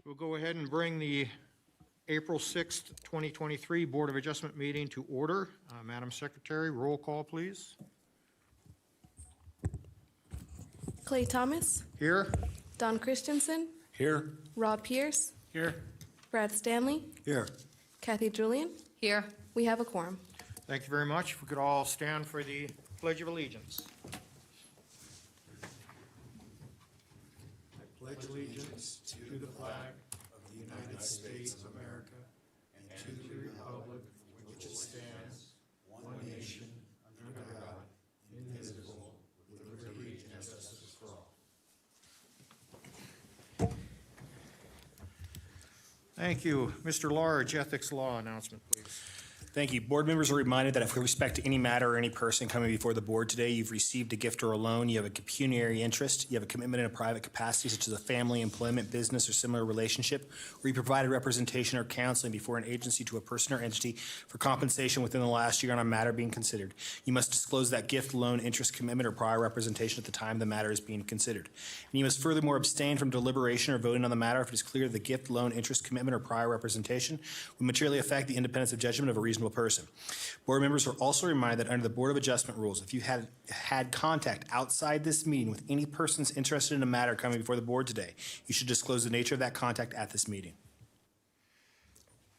We'll go ahead and bring the April 6th, 2023 Board of Adjustment meeting to order. Madam Secretary, roll call, please. Clay Thomas, Here. Don Christensen, Here. Rob Pierce, Here. Brad Stanley, Here. Kathy Julian. Here. We have a quorum. Thank you very much. If we could all stand for the Pledge of Allegiance. I pledge allegiance to the flag of the United States of America and to the republic for which it stands, one nation, under God, indivisible, with liberty and justice for all. Thank you. Mr. Large, Ethics Law announcement, please. Thank you. Board members are reminded that with respect to any matter or any person coming before the board today, you've received a gift or a loan, you have a pecuniary interest, you have a commitment in a private capacity such as a family, employment, business, or similar relationship, or you provided representation or counseling before an agency to a person or entity for compensation within the last year on a matter being considered. You must disclose that gift, loan, interest, commitment, or prior representation at the time the matter is being considered. And you must furthermore abstain from deliberation or voting on the matter if it is clear that the gift, loan, interest, commitment, or prior representation will materially affect the independence of judgment of a reasonable person. Board members are also reminded that under the Board of Adjustment rules, if you had contact outside this meeting with any persons interested in a matter coming before the board today, you should disclose the nature of that contact at this meeting.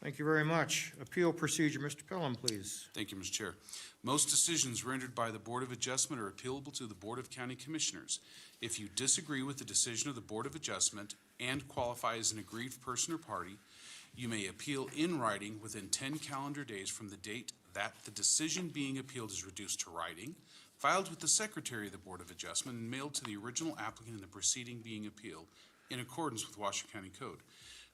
Thank you very much. Appeal procedure, Mr. Pelham, please. Thank you, Mr. Chair. Most decisions rendered by the Board of Adjustment are appealable to the Board of County Commissioners. If you disagree with the decision of the Board of Adjustment and qualify as an aggrieved person or party, you may appeal in writing within 10 calendar days from the date that the decision being appealed is reduced to writing, filed with the Secretary of the Board of Adjustment, and mailed to the original applicant in the proceeding being appealed in accordance with Washoe County Code.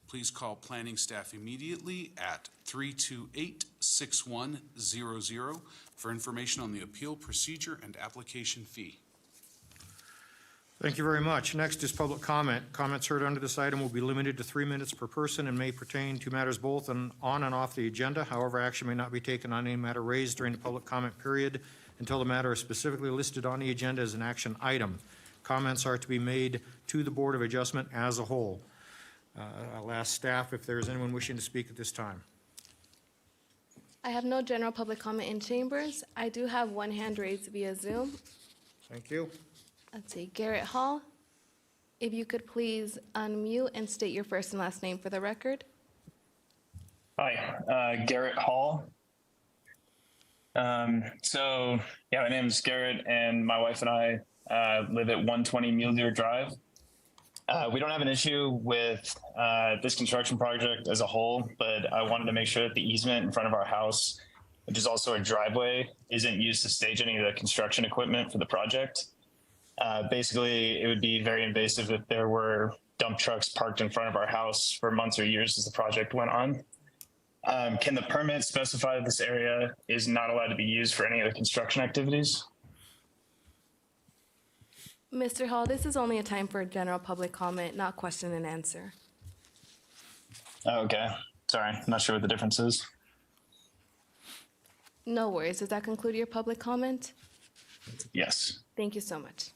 Please call planning staff immediately at 328-6100 for information on the appeal procedure and application fee. Thank you very much. Next is public comment. Comments heard under this item will be limited to 3 minutes per person and may pertain to matters both on and off the agenda. However, action may not be taken on any matter raised during the public comment period until the matter is specifically listed on the agenda as an action item. Comments are to be made to the Board of Adjustment as a whole. I'll ask staff if there is anyone wishing to speak at this time. I have no general public comment in chambers. I do have one hand raised via Zoom. Thank you. Let's see, Garrett Hall. If you could please unmute and state your first and last name for the record. Hi, Garrett Hall. My name is Garrett, and my wife and I live at 120 Mule Deer Drive. We don't have an issue with this construction project as a whole, but I wanted to make sure that the easement in front of our house, which is also a driveway, isn't used to stage any of the construction equipment for the project. Basically, it would be very invasive if there were dump trucks parked in front of our house for months or years as the project went on. Can the permit specify that this area is not allowed to be used for any of the construction activities? Mr. Hall, this is only a time for general public comment, not question and answer. Okay, sorry, I'm not sure what the difference is. No worries. Does that conclude your public comment? Yes. Thank you so much.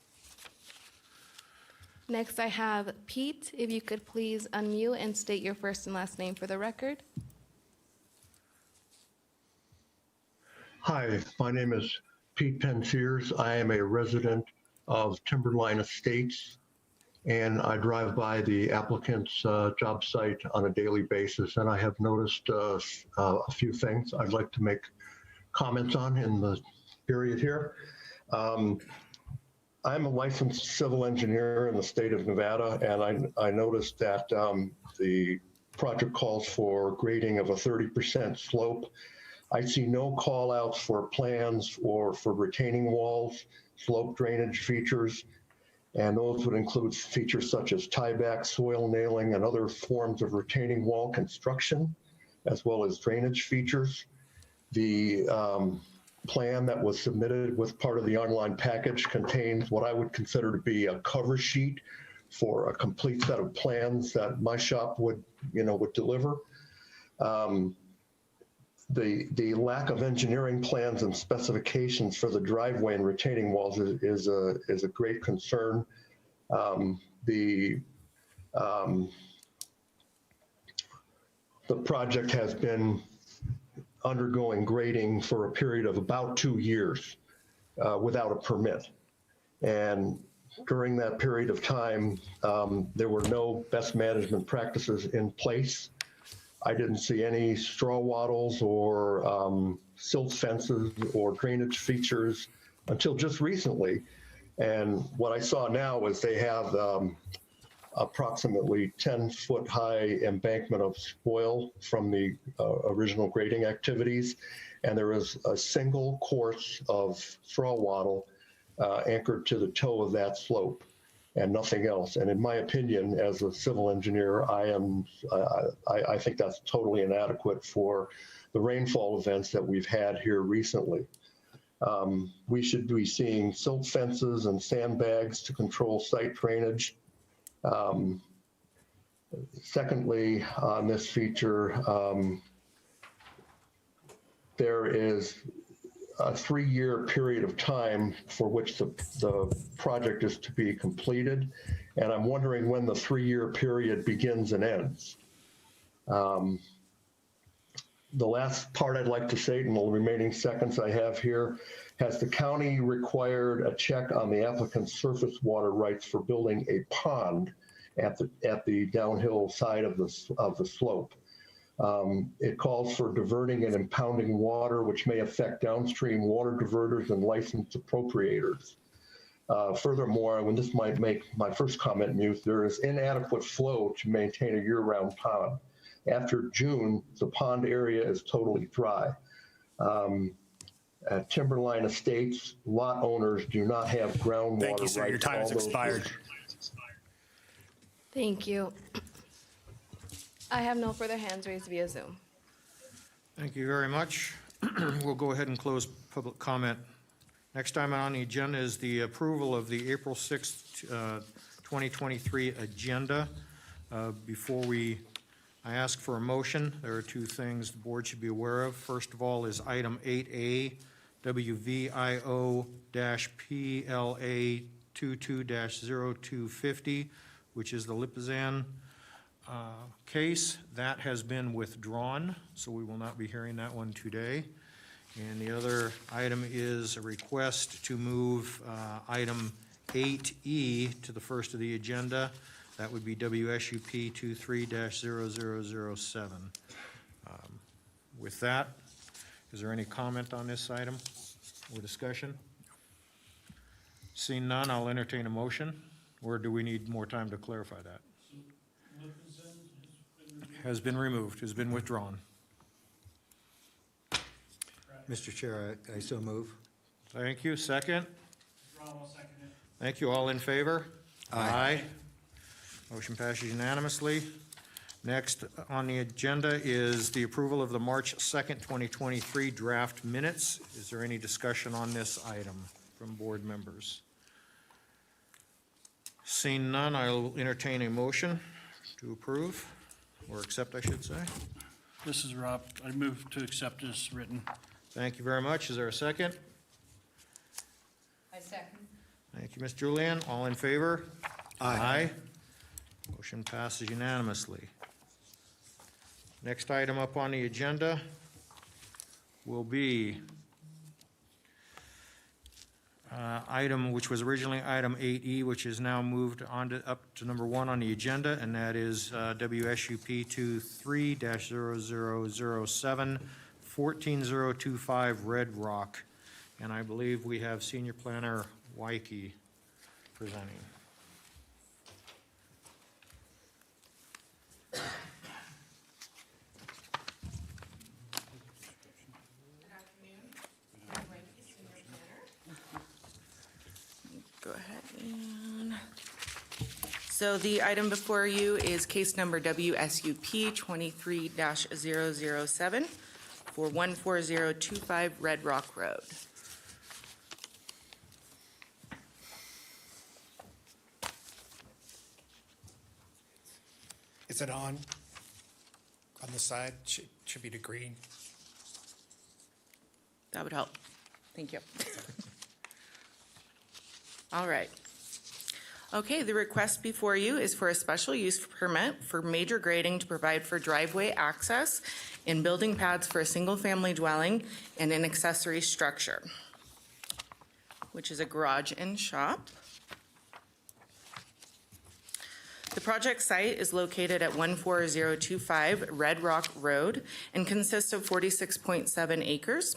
Next, I have Pete. If you could please unmute and state your first and last name for the record. Hi, my name is Pete Pensiers. I am a resident of Timberline Estates, and I drive by the applicant's job site on a daily basis, and I have noticed a few things I'd like to make comments on in the period here. I'm a licensed civil engineer in the state of Nevada, and I noticed that the project calls for grading of a 30% slope. I see no call outs for plans or for retaining walls, slope drainage features, and those would include features such as tieback, soil nailing, and other forms of retaining wall construction, as well as drainage features. The plan that was submitted with part of the online package contains what I would consider to be a cover sheet for a complete set of plans that my shop would deliver. The lack of engineering plans and specifications for the driveway and retaining walls is a great concern. The the project has been undergoing grading for a period of about 2 years without a permit. And during that period of time, there were no best management practices in place. I didn't see any straw wattles or silt fences or drainage features until just recently. And what I saw now is they have approximately 10-foot high embankment of spoil from the original grading activities. And there is a single course of straw wattle anchored to the toe of that slope and nothing else. And in my opinion, as a civil engineer, I think that's totally inadequate for the rainfall events that we've had here recently. We should be seeing silt fences and sandbags to control site drainage. Secondly, on this feature, there is a 3-year period of time for which the project is to be completed. And I'm wondering when the 3-year period begins and ends. The last part I'd like to say in the remaining seconds I have here, has the county required a check on the applicant's surface water rights for building a pond at the downhill side of the slope? It calls for diverting and impounding water, which may affect downstream water diverters and licensed appropriators. Furthermore, and this might make my first comment mute, there is inadequate flow to maintain a year-round pond. After June, the pond area is totally dry. At Timberline Estates, lot owners do not have groundwater rights. Thank you, sir. Your time has expired. Thank you. I have no further hands raised via Zoom. Thank you very much. We'll go ahead and close public comment. Next item on the agenda is the approval of the April 6th, 2023 agenda. Before I ask for a motion, there are 2 things the board should be aware of. First of all is item 8A, WVIO-PLA 22-0250, which is the Lipizan case. That has been withdrawn, so we will not be hearing that one today. And the other item is a request to move item 8E to the first of the agenda. That would be WSUP 23-0007. With that, is there any comment on this item or discussion? Seeing none, I'll entertain a motion, or do we need more time to clarify that? Has been removed, has been withdrawn. Mr. Chair, I so move. Thank you. Second? Thank you. All in favor? Aye. Motion passes unanimously. Next on the agenda is the approval of the March 2nd, 2023 draft minutes. Is there any discussion on this item from board members? Seeing none, I'll entertain a motion to approve, or accept, I should say. This is Rob. I move to accept as written. Thank you very much. Is there a second? I second. Thank you, Ms. Julian. All in favor? Aye. Motion passes unanimously. Next item up on the agenda will be item which was originally item 8E, which is now moved on to up to number 1 on the agenda, and that is WSUP 23-0007, 14025 Red Rock. And I believe we have Senior Planner Wyke presenting. Go ahead and, so the item before you is case number WSUP 23-007 for 14025 Red Rock Road. Is it on the side? Should be to green. That would help. Thank you. All right. Okay, the request before you is for a special use permit for major grading to provide for driveway access and building pads for a single-family dwelling and an accessory structure, which is a garage and shop. The project site is located at 14025 Red Rock Road and consists of 46.7 acres.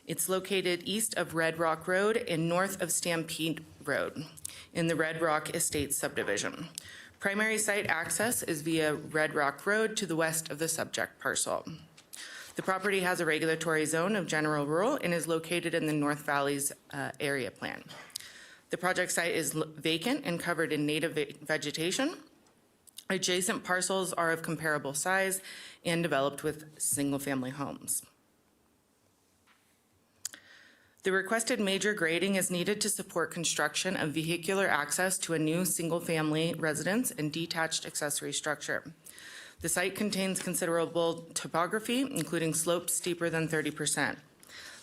It's located east of Red Rock Road and north of Stampede Road in the Red Rock Estates subdivision. Primary site access is via Red Rock Road to the west of the subject parcel. The property has a regulatory zone of general rural and is located in the North Valley's area plan. The project site is vacant and covered in native vegetation. Adjacent parcels are of comparable size and developed with single-family homes. The requested major grading is needed to support construction of vehicular access to a new single-family residence and detached accessory structure. The site contains considerable topography, including slopes steeper than 30%.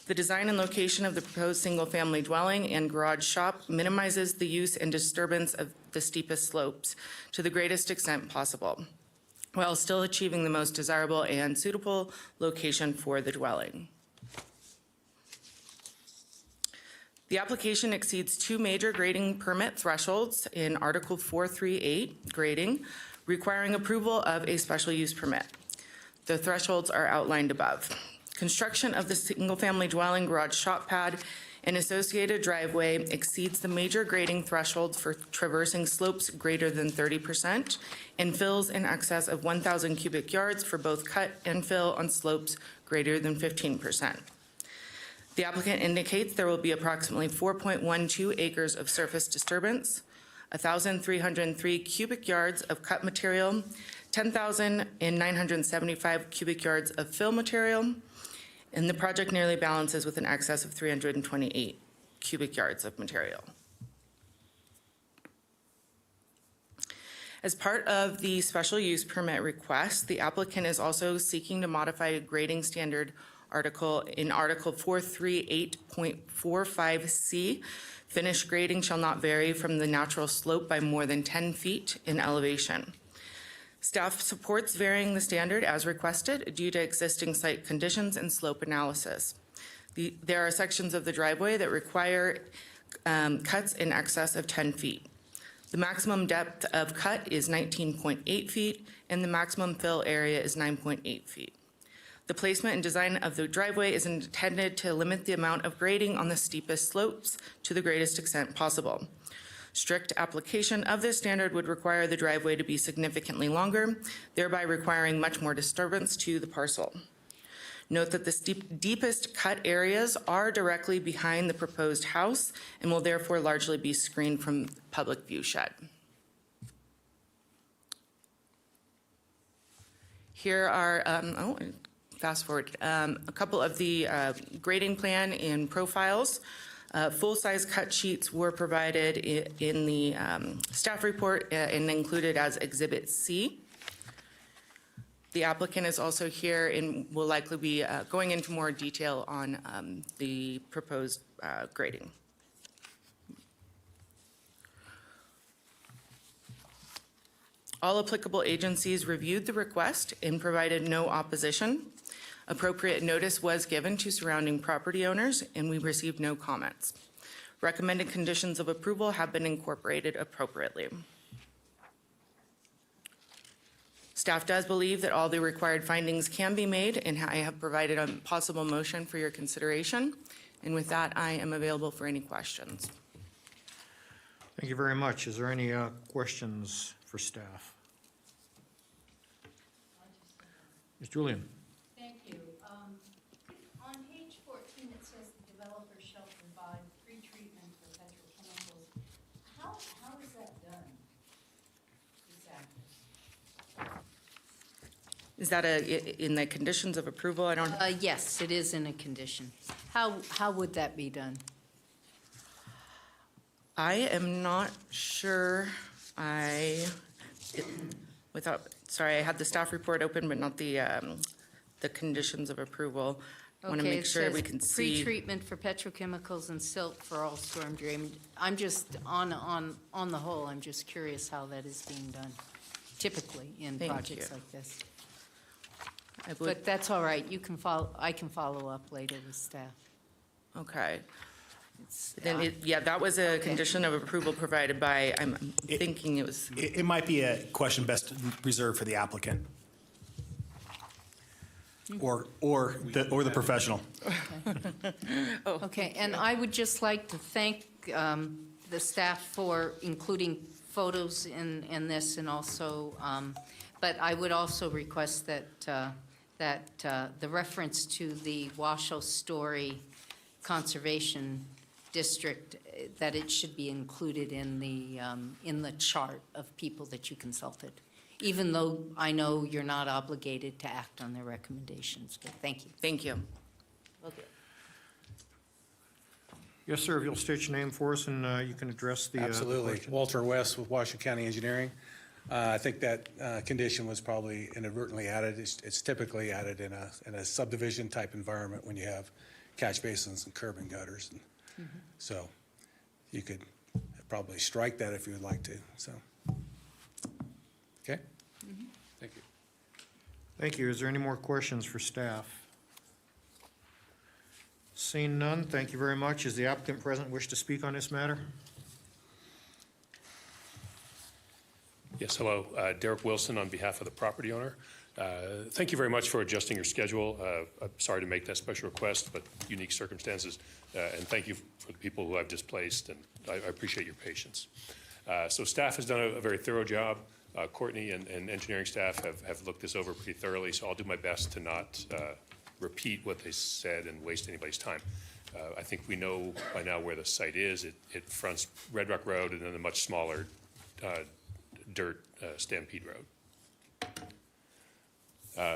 The design and location of the proposed single-family dwelling and garage shop minimizes the use and disturbance of the steepest slopes to the greatest extent possible, while still achieving the most desirable and suitable location for the dwelling. The application exceeds two major grading permit thresholds in Article 438 grading, requiring approval of a special use permit. The thresholds are outlined above. Construction of the single-family dwelling, garage, shop pad, and associated driveway exceeds the major grading thresholds for traversing slopes greater than 30% and fills in excess of 1,000 cubic yards for both cut and fill on slopes greater than 15%. The applicant indicates there will be approximately 4.12 acres of surface disturbance, 1,303 cubic yards of cut material, 10,975 cubic yards of fill material, and the project nearly balances with an excess of 328 cubic yards of material. As part of the special use permit request, the applicant is also seeking to modify a grading standard article in Article 438.45C. Finished grading shall not vary from the natural slope by more than 10 feet in elevation. Staff supports varying the standard as requested due to existing site conditions and slope analysis. There are sections of the driveway that require cuts in excess of 10 feet. The maximum depth of cut is 19.8 feet, and the maximum fill area is 9.8 feet. The placement and design of the driveway is intended to limit the amount of grading on the steepest slopes to the greatest extent possible. Strict application of this standard would require the driveway to be significantly longer, thereby requiring much more disturbance to the parcel. Note that the deepest cut areas are directly behind the proposed house and will therefore largely be screened from public view shed. Here are, fast forward, a couple of the grading plan and profiles. Full-size cut sheets were provided in the staff report and included as Exhibit C. The applicant is also here and will likely be going into more detail on the proposed grading. All applicable agencies reviewed the request and provided no opposition. Appropriate notice was given to surrounding property owners, and we received no comments. Recommended conditions of approval have been incorporated appropriately. Staff does believe that all the required findings can be made, and I have provided a possible motion for your consideration. And with that, I am available for any questions. Thank you very much. Is there any questions for staff? Ms. Julian? Thank you. On page 14, it says the developer shall provide pre-treatment for petrochemicals. How is that done exactly? Is that in the conditions of approval? I don't. Yes, it is in a condition. How would that be done? I am not sure. Sorry, I had the staff report open, but not the conditions of approval. Want to Okay, make it sure we says can see. Pre-treatment for petrochemicals and silt for all storm drain. I'm just, on the whole, I'm just curious how that is being done typically in Thank projects you. like this. I would, But that's all right, you can I can follow up later with staff. okay. It's, Then, yeah, that was a condition of approval provided by, I'm thinking it was, It might be a question best reserved for the applicant. Or the professional. Okay, and I would just like to thank the staff for including photos in this, and also, but I would also request that the reference to the Washoe Story Conservation District, that it should be included in the chart of people that you consulted, even though I know you're not obligated to act on their recommendations, but thank you. thank you. Yes, sir, if you'll state your name for us and you can address the Absolutely. question. Walter West with Washoe County Engineering. I think that condition was probably inadvertently added. It's typically added in a subdivision type environment when you have catch basins and curb and gutters. So you could probably strike that if you would like to, so. Okay? Thank you. Thank you. Is there any more questions for staff? Seeing none, thank you very much. Is the applicant present wish to speak on this matter? Yes, hello. Derek Wilson on behalf of the property owner. Thank you very much for adjusting your schedule. I'm sorry to make that special request, but unique circumstances. And thank you for the people who I've displaced, and I appreciate your patience. So staff has done a very thorough job. Courtney and engineering staff have looked this over pretty thoroughly, so I'll do my best to not repeat what they said and waste anybody's time. I think we know by now where the site is. It fronts Red Rock Road and then a much smaller dirt Stampede Road.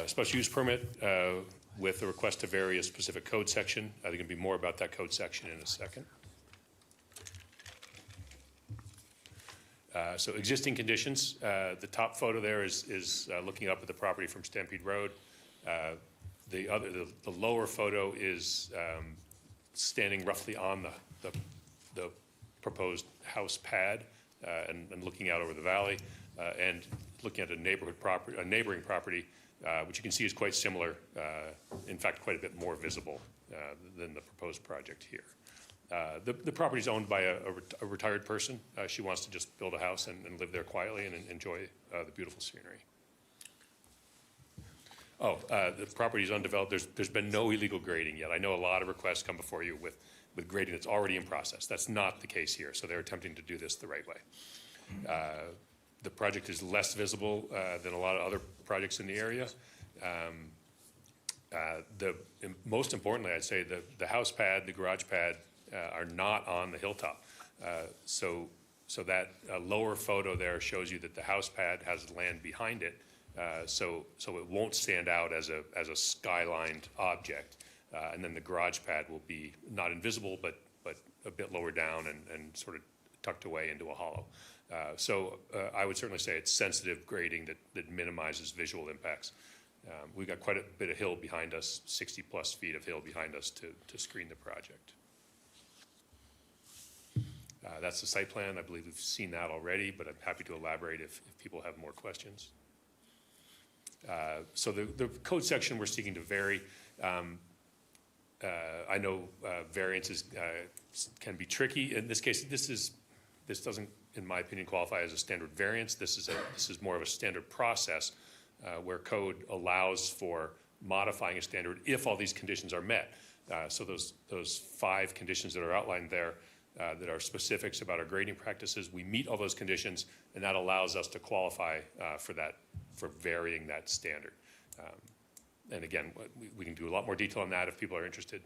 Special use permit with a request to vary a specific code section. I think there'll be more about that code section in a second. So existing conditions, the top photo there is looking up at the property from Stampede Road. The lower photo is standing roughly on the proposed house pad and looking out over the valley and looking at a neighboring property, which you can see is quite similar, in fact, quite a bit more visible than the proposed project here. The property is owned by a retired person. She wants to just build a house and live there quietly and enjoy the beautiful scenery. The property is undeveloped. There's been no illegal grading yet. I know a lot of requests come before you with grading that's already in process. That's not the case here, so they're attempting to do this the right way. The project is less visible than a lot of other projects in the area. Most importantly, I'd say the house pad, the garage pad, are not on the hilltop. So that lower photo there shows you that the house pad has land behind it, so it won't stand out as a skylined object. And then the garage pad will be not invisible, but a bit lower down and sort of tucked away into a hollow. So I would certainly say it's sensitive grading that minimizes visual impacts. We've got quite a bit of hill behind us, 60-plus feet of hill behind us to screen the project. That's the site plan. I believe we've seen that already, but I'm happy to elaborate if people have more questions. So the code section we're seeking to vary. I know variances can be tricky. In this case, this doesn't, in my opinion, qualify as a standard variance. This is more of a standard process where code allows for modifying a standard if all these conditions are met. So those 5 conditions that are outlined there that are specifics about our grading practices, we meet all those conditions, and that allows us to qualify for varying that standard. And again, we can do a lot more detail on that if people are interested.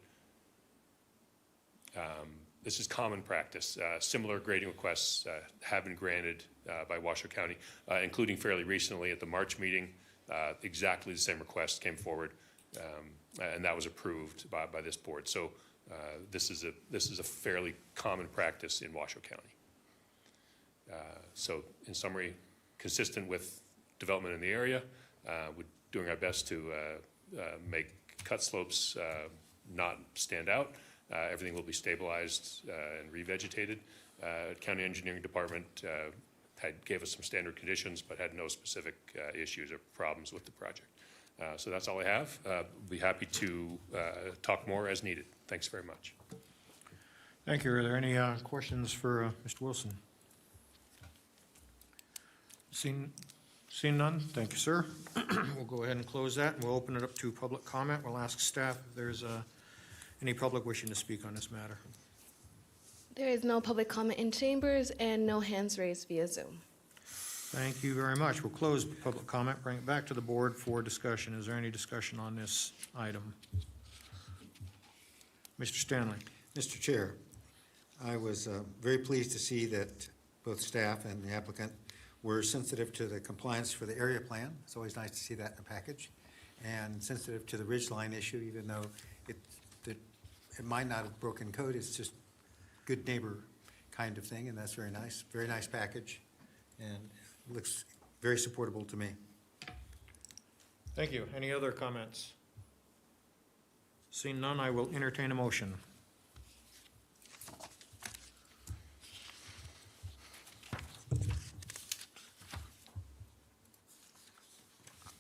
This is common practice. Similar grading requests have been granted by Washoe County, including fairly recently at the March meeting. Exactly the same request came forward, and that was approved by this board. So this is a fairly common practice in Washoe County. So in summary, consistent with development in the area, we're doing our best to make cut slopes not stand out. Everything will be stabilized and revegetated. County Engineering Department gave us some standard conditions, but had no specific issues or problems with the project. So that's all I have. Be happy to talk more as needed. Thanks very much. Thank you. Are there any questions for Mr. Wilson? Seeing none, thank you, sir. We'll go ahead and close that, and we'll open it up to public comment. We'll ask staff if there's any public wishing to speak on this matter. There is no public comment in chambers and no hands raised via Zoom. Thank you very much. We'll close public comment, bring it back to the board for discussion. Is there any discussion on this item? Mr. Stanley. Mr. Chair, I was very pleased to see that both staff and the applicant were sensitive to the compliance for the area plan. It's always nice to see that in a package. And sensitive to the ridgeline issue, even though it might not have broken code, it's just good neighbor kind of thing, and that's very nice. Very nice package, and looks very supportable to me. Thank you. Any other comments? Seeing none, I will entertain a motion.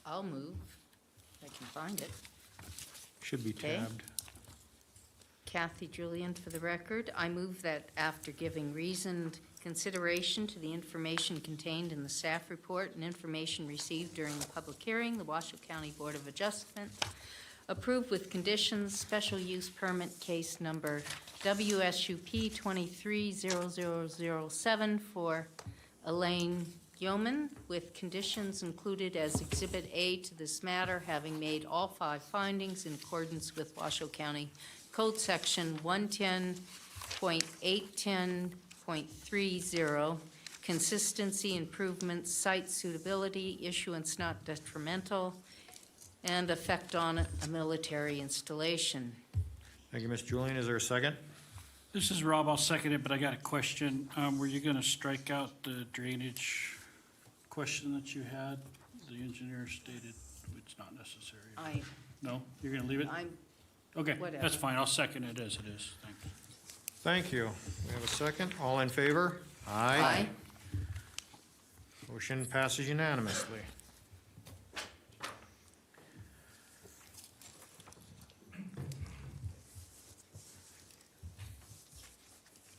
I'll move, if I can find it. Should be Okay. tabbed. Kathy Julian for the record. I move that after giving reasoned consideration to the information contained in the staff report and information received during the public hearing, the Washoe County Board of Adjustment approve with conditions special use permit case number WSUP 230007 for Elaine Yeoman, with conditions included as Exhibit A to this matter, having made all 5 findings in accordance with Washoe County Code Section 110.810.30, consistency, improvements, site suitability, issuance not detrimental, and effect on a military installation. Thank you, Ms. Julian. Is there a second? This is Rob, I'll second it, but I got a question. Were you gonna strike out the drainage question that you had? The engineer stated it's not necessary. No, you're gonna leave it? Okay, whatever. that's fine, I'll second it as it is, thank you. Thank you. We have a second. All in favor? Aye. Motion passes unanimously.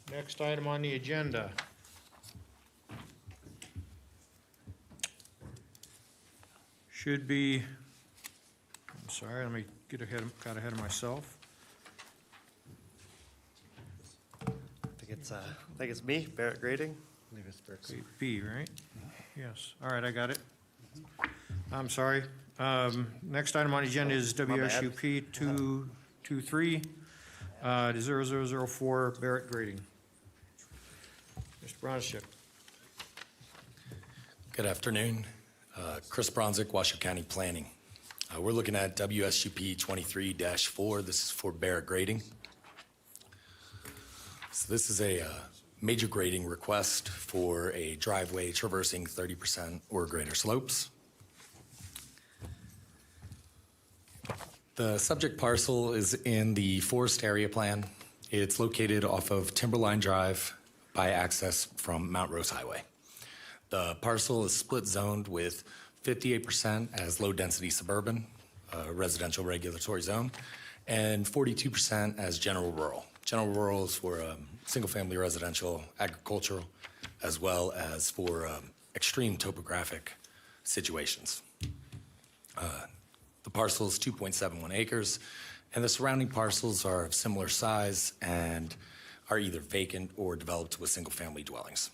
Next item on the agenda. Should be, I'm sorry, let me got ahead of myself. I think it's me, Barrett Grading. I believe it's Barrett. B, right? Yes. All right, I got it. I'm sorry. Next item on the agenda is WSUP 223-0004 Barrett Grading. Mr. Bronschip. Good afternoon. Chris Bronzik, Washoe County Planning. We're looking at WSUP 23-4. This is for Barrett Grading. So this is a major grading request for a driveway traversing 30% or greater slopes. The subject parcel is in the forest area plan. It's located off of Timberline Drive by access from Mount Rose Highway. The parcel is split zoned with 58% as low-density suburban, residential regulatory zone, and 42% as general rural. General rural is for single-family residential, agricultural, as well as for extreme topographic situations. The parcel is 2.71 acres, and the surrounding parcels are of similar size and are either vacant or developed with single-family dwellings.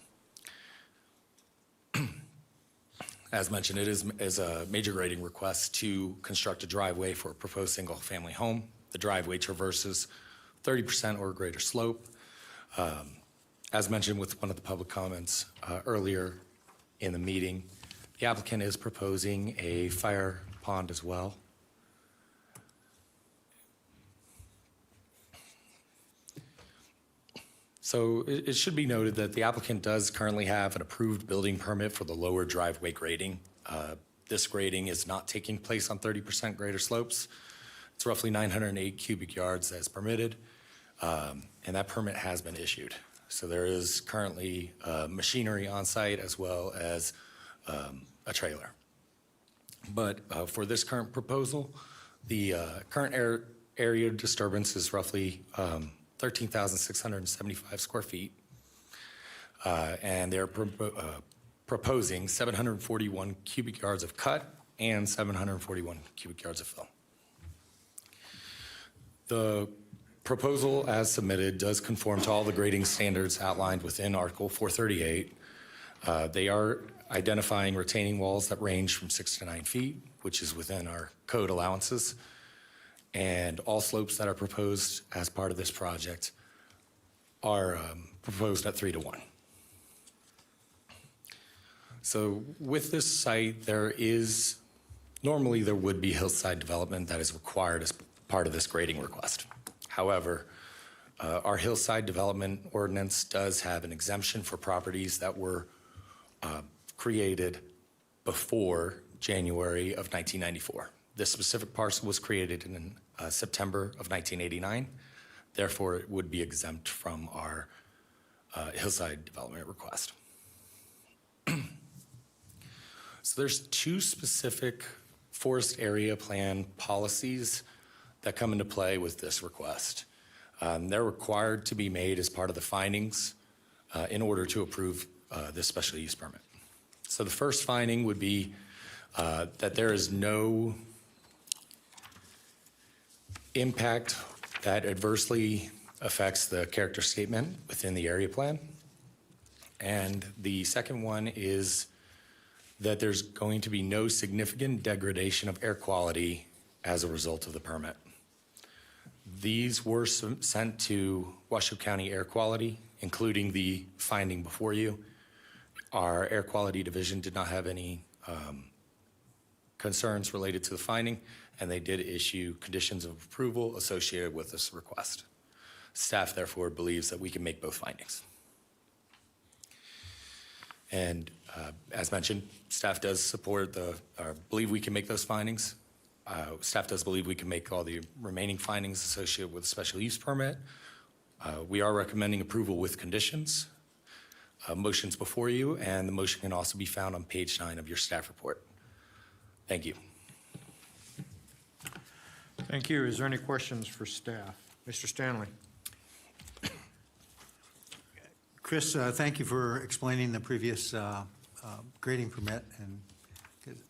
As mentioned, it is a major grading request to construct a driveway for a proposed single-family home. The driveway traverses 30% or greater slope. As mentioned with one of the public comments earlier in the meeting, the applicant is proposing a fire pond as well. So it should be noted that the applicant does currently have an approved building permit for the lower driveway grading. This grading is not taking place on 30% greater slopes. It's roughly 908 cubic yards as permitted, and that permit has been issued. So there is currently machinery on site as well as a trailer. But for this current proposal, the current area disturbance is roughly 13,675 square feet. And they're proposing 741 cubic yards of cut and 741 cubic yards of fill. The proposal as submitted does conform to all the grading standards outlined within Article 438. They are identifying retaining walls that range from 6 to 9 feet, which is within our code allowances. And all slopes that are proposed as part of this project are proposed at 3 to 1. So with this site, normally there would be hillside development that is required as part of this grading request. However, our hillside development ordinance does have an exemption for properties that were created before January of 1994. This specific parcel was created in September of 1989. Therefore, it would be exempt from our hillside development request. So there's two specific forest area plan policies that come into play with this request. They're required to be made as part of the findings in order to approve this special use permit. So the first finding would be that there is no impact that adversely affects the character statement within the area plan. And the second one is that there's going to be no significant degradation of air quality as a result of the permit. These were sent to Washoe County Air Quality, including the finding before you. Our Air Quality Division did not have any concerns related to the finding, and they did issue conditions of approval associated with this request. Staff therefore believes that we can make both findings. And as mentioned, staff does support believe we can make those findings. Staff does believe we can make all the remaining findings associated with the special use permit. We are recommending approval with conditions. Motion's before you, and the motion can also be found on page 9 of your staff report. Thank you. Thank you. Is there any questions for staff? Mr. Stanley. Chris, thank you for explaining the previous grading permit. And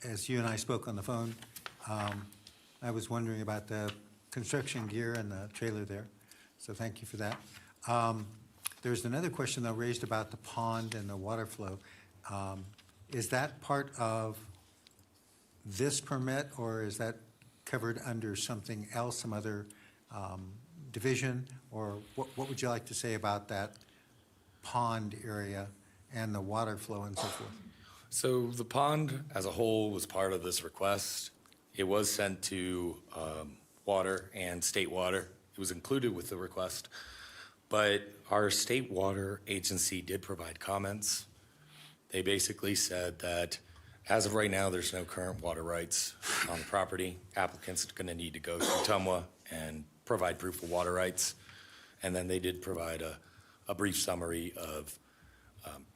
as you and I spoke on the phone, I was wondering about the construction gear and the trailer there. So thank you for that. There's another question, though, raised about the pond and the water flow. Is that part of this permit, or is that covered under something else, some other division? Or what would you like to say about that pond area and the water flow and so forth? So the pond as a whole was part of this request. It was sent to water and state water. It was included with the request. But our state water agency did provide comments. They basically said that as of right now, there's no current water rights on the property. Applicants are going to need to go through TUMWA and provide proof of water rights. And then they did provide a brief summary of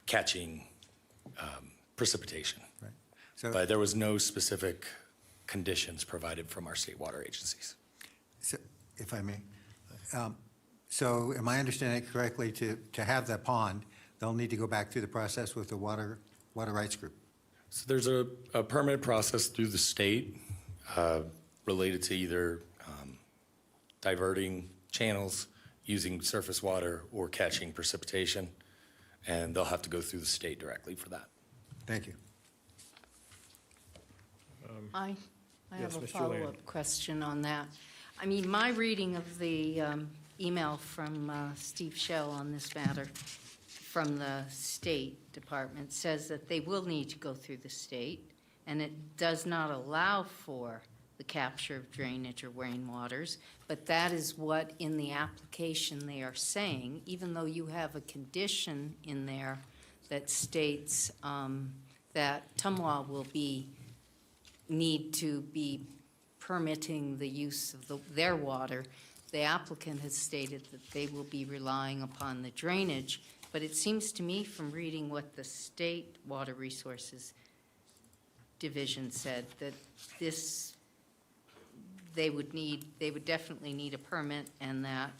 catching precipitation. Right. So, but there was no specific conditions provided from our state water agencies. So, if I may, so am I understanding it correctly, to have that pond, they'll need to go back through the process with the water rights group? So there's a permit process through the state related to either diverting channels, using surface water, or catching precipitation, and they'll have to go through the state directly for that. Thank you. I Yes, have a Ms. Julian. follow-up question on that. I mean, my reading of the email from Steve Shell on this matter from the State Department says that they will need to go through the state, and it does not allow for the capture of drainage or rainwaters, but that is what in the application they are saying, even though you have a condition in there that states that TUMWA will need to be permitting the use of their water. The applicant has stated that they will be relying upon the drainage, but it seems to me from reading what the State Water Resources Division said, that they would definitely need a permit, and that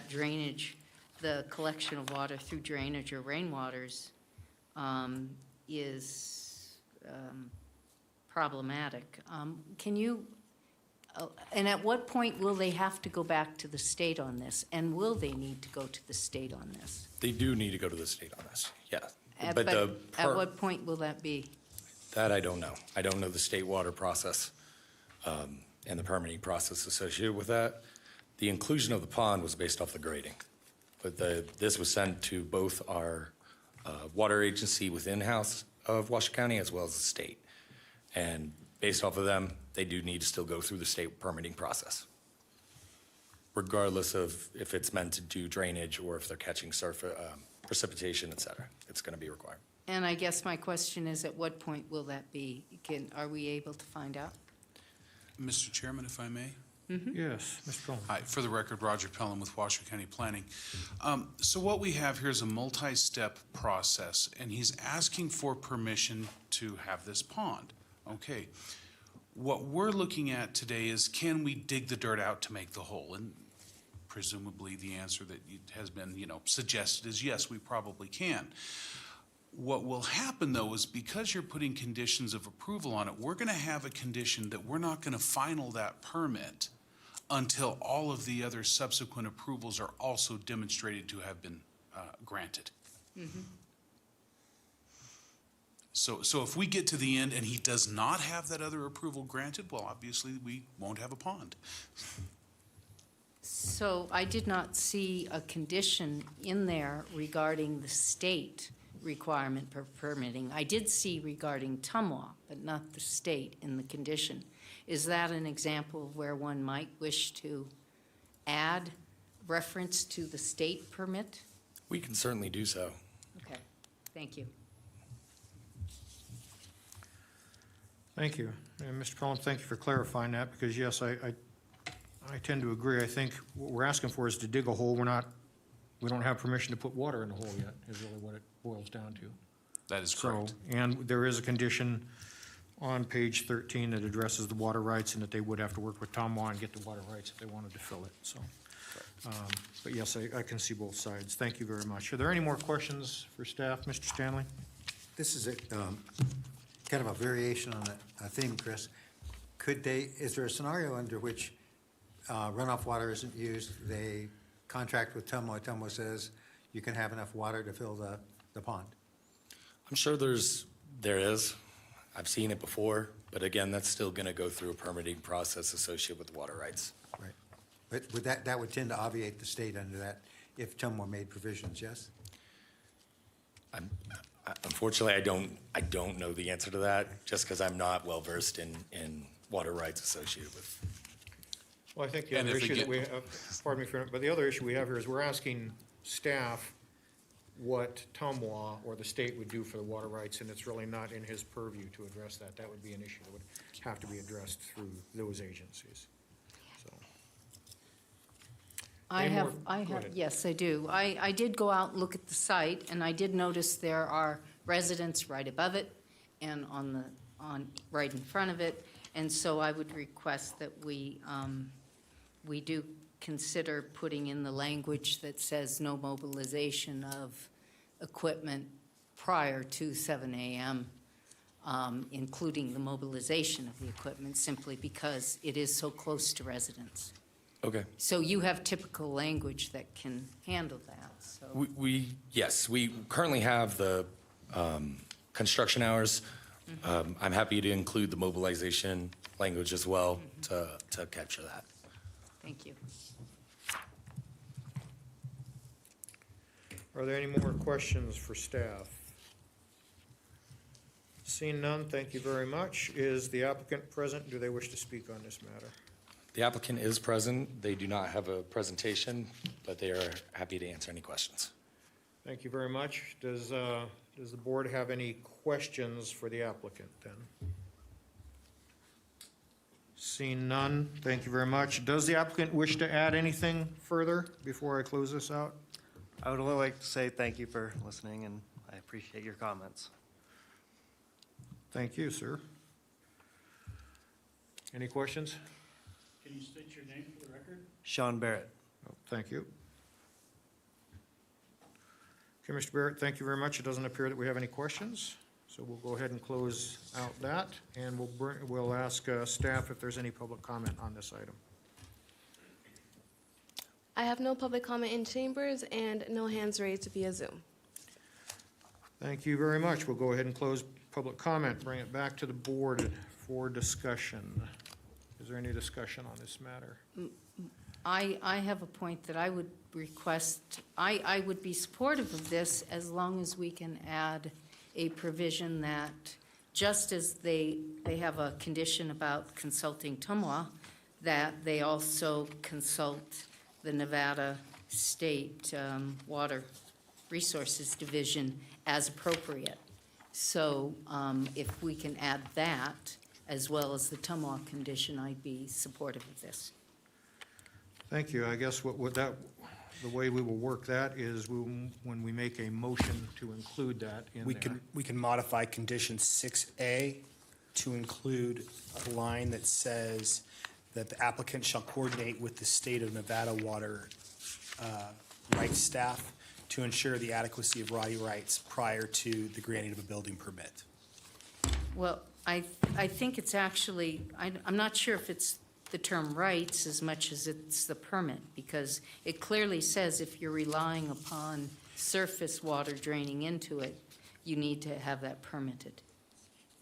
drainage, the collection of water through drainage or rainwaters is problematic. Can you, and at what point will they have to go back to the state on this? And will they need to go to the state on this? They do need to go to the state on this, yeah. At what point will that be? That I don't know. I don't know the state water process and the permitting process associated with that. The inclusion of the pond was based off the grading, but this was sent to both our water agency within house of Washoe County as well as the state. And based off of them, they do need to still go through the state permitting process, regardless of if it's meant to do drainage or if they're catching precipitation, et cetera. It's going to be required. And I guess my question is, at what point will that be? Are we able to find out? Mr. Chairman, if I may? Yes, Mr. Coleman. Hi, for the record, Roger Pelham with Washoe County Planning. So what we have here is a multi-step process, and he's asking for permission to have this pond. Okay. What we're looking at today is, can we dig the dirt out to make the hole? And presumably the answer that has been, suggested is yes, we probably can. What will happen, though, is because you're putting conditions of approval on it, we're going to have a condition that we're not going to final that permit until all of the other subsequent approvals are also demonstrated to have been granted. So if we get to the end and he does not have that other approval granted, well, obviously we won't have a pond. So I did not see a condition in there regarding the state requirement for permitting. I did see regarding Tumwa, but not the state in the condition. Is that an example of where one might wish to add reference to the state permit? We can certainly do so. Okay, thank you. Thank you. And Mr. Pelham, thank you for clarifying that, because yes, I tend to agree. I think what we're asking for is to dig a hole. We don't have permission to put water in the hole yet, is really what it boils down to. That is correct. And there is a condition on page 13 that addresses the water rights, and that they would have to work with Tumwa and get the water rights if they wanted to fill it, so. But yes, I can see both sides. Thank you very much. Are there any more questions for staff? Mr. Stanley? This is kind of a variation on a theme, Chris. Is there a scenario under which runoff water isn't used? They contract with Tumwa. Tumwa says you can have enough water to fill the pond. I'm sure there is. I've seen it before, but again, that's still going to go through a permitting process associated with the water rights. Right. But that would tend to obviate the state under that if Tumwa made provisions, yes? Unfortunately, I don't know the answer to that, just because I'm not well versed in water rights associated with. Well, I think the other issue that we have, pardon me, but the other issue we have here is we're asking staff what Tumwa or the state would do for the water rights, and it's really not in his purview to address that. That would be an issue that would have to be addressed through those agencies. So. Yes, I do. I did go out and look at the site, and I did notice there are residents right above it and right in front of it. And so I would request that we do consider putting in the language that says no mobilization of equipment prior to 7 a.m., including the mobilization of the equipment, simply because it is so close to residents. Okay. So you have typical language that can handle that, so. Yes, we currently have the construction hours. I'm happy to include the mobilization language as well to capture that. Thank you. Are there any more questions for staff? Seeing none, thank you very much. Is the applicant present? Do they wish to speak on this matter? The applicant is present. They do not have a presentation, but they are happy to answer any questions. Thank you very much. Does the board have any questions for the applicant then? Seeing none, thank you very much. Does the applicant wish to add anything further before I close this out? I would only like to say thank you for listening, and I appreciate your comments. Thank you, sir. Any questions? Can you state your name for the record? Sean Barrett. Oh, thank you. Okay, Mr. Barrett, thank you very much. It doesn't appear that we have any questions, so we'll go ahead and close out that, and we'll ask staff if there's any public comment on this item. I have no public comment in chambers and no hands raised via Zoom. Thank you very much. We'll go ahead and close public comment, bring it back to the board for discussion. Is there any discussion on this matter? I have a point that I would request. I would be supportive of this as long as we can add a provision that, just as they have a condition about consulting TUMWA, that they also consult the Nevada State Water Resources Division as appropriate. So if we can add that, as well as the TUMWA condition, I'd be supportive of this. Thank you. I guess the way we will work that is when we make a motion to include that in there. We can modify condition 6A to include a line that says that the applicant shall coordinate with the state of Nevada water rights staff to ensure the adequacy of water rights prior to the granting of a building permit. Well, I think it's actually, I'm not sure if it's the term rights as much as it's the permit, because it clearly says if you're relying upon surface water draining into it, you need to have that permitted.